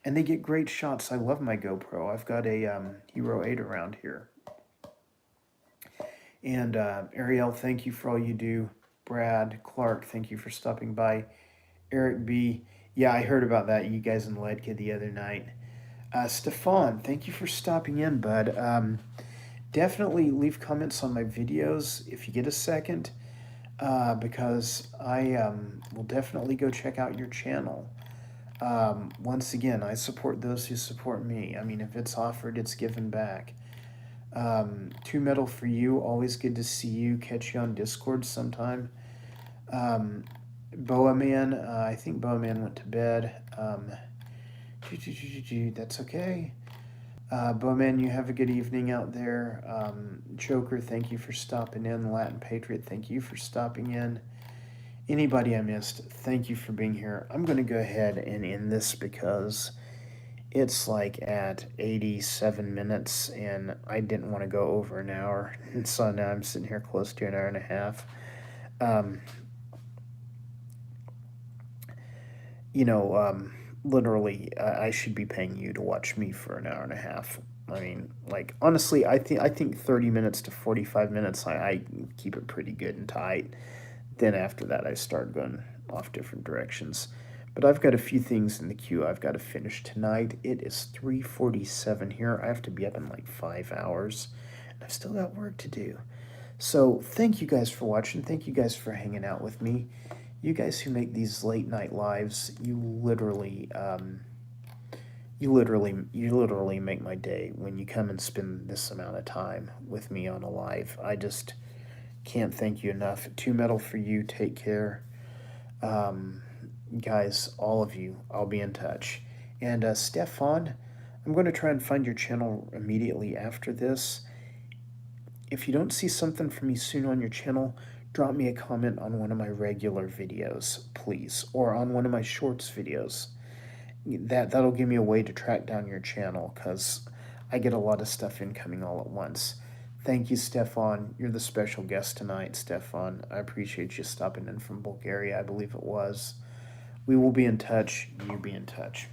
and they get great shots. I love my GoPro. I've got a Hero 8 around here. And Ariel, thank you for all you do. Brad, Clark, thank you for stopping by. Eric B, yeah, I heard about that. You guys in Ledka the other night. Stefan, thank you for stopping in, bud. Definitely leave comments on my videos if you get a second, because I will definitely go check out your channel. Once again, I support those who support me. I mean, if it's offered, it's given back. Two Metal for you, always good to see you. Catch you on Discord sometime. Boa Man, I think Boa Man went to bed. That's okay. Bowman, you have a good evening out there. Joker, thank you for stopping in. Latin Patriot, thank you for stopping in. Anybody I missed, thank you for being here. I'm going to go ahead and end this because it's like at 87 minutes, and I didn't want to go over an hour. And so now I'm sitting here close to an hour and a half. Literally, I should be paying you to watch me for an hour and a half. I mean, like, honestly, I think 30 minutes to 45 minutes, I keep it pretty good and tight. Then after that, I start going off different directions. But I've got a few things in the queue I've got to finish tonight. It is 3:47 here. I have to be up in like 5 hours, and I've still got work to do. So thank you guys for watching. Thank you guys for hanging out with me. You guys who make these late night lives, you literally make my day when you come and spend this amount of time with me on a live. I just can't thank you enough. Two Metal for you. Take care. Guys, all of you, I'll be in touch. And Stefan, I'm going to try and find your channel immediately after this. If you don't see something from me soon on your channel, drop me a comment on one of my regular videos, please, or on one of my shorts videos. That'll give me a way to track down your channel, because I get a lot of stuff incoming all at once. Thank you, Stefan. You're the special guest tonight, Stefan. I appreciate you stopping in from Bulgaria, I believe it was. We will be in touch. You be in touch.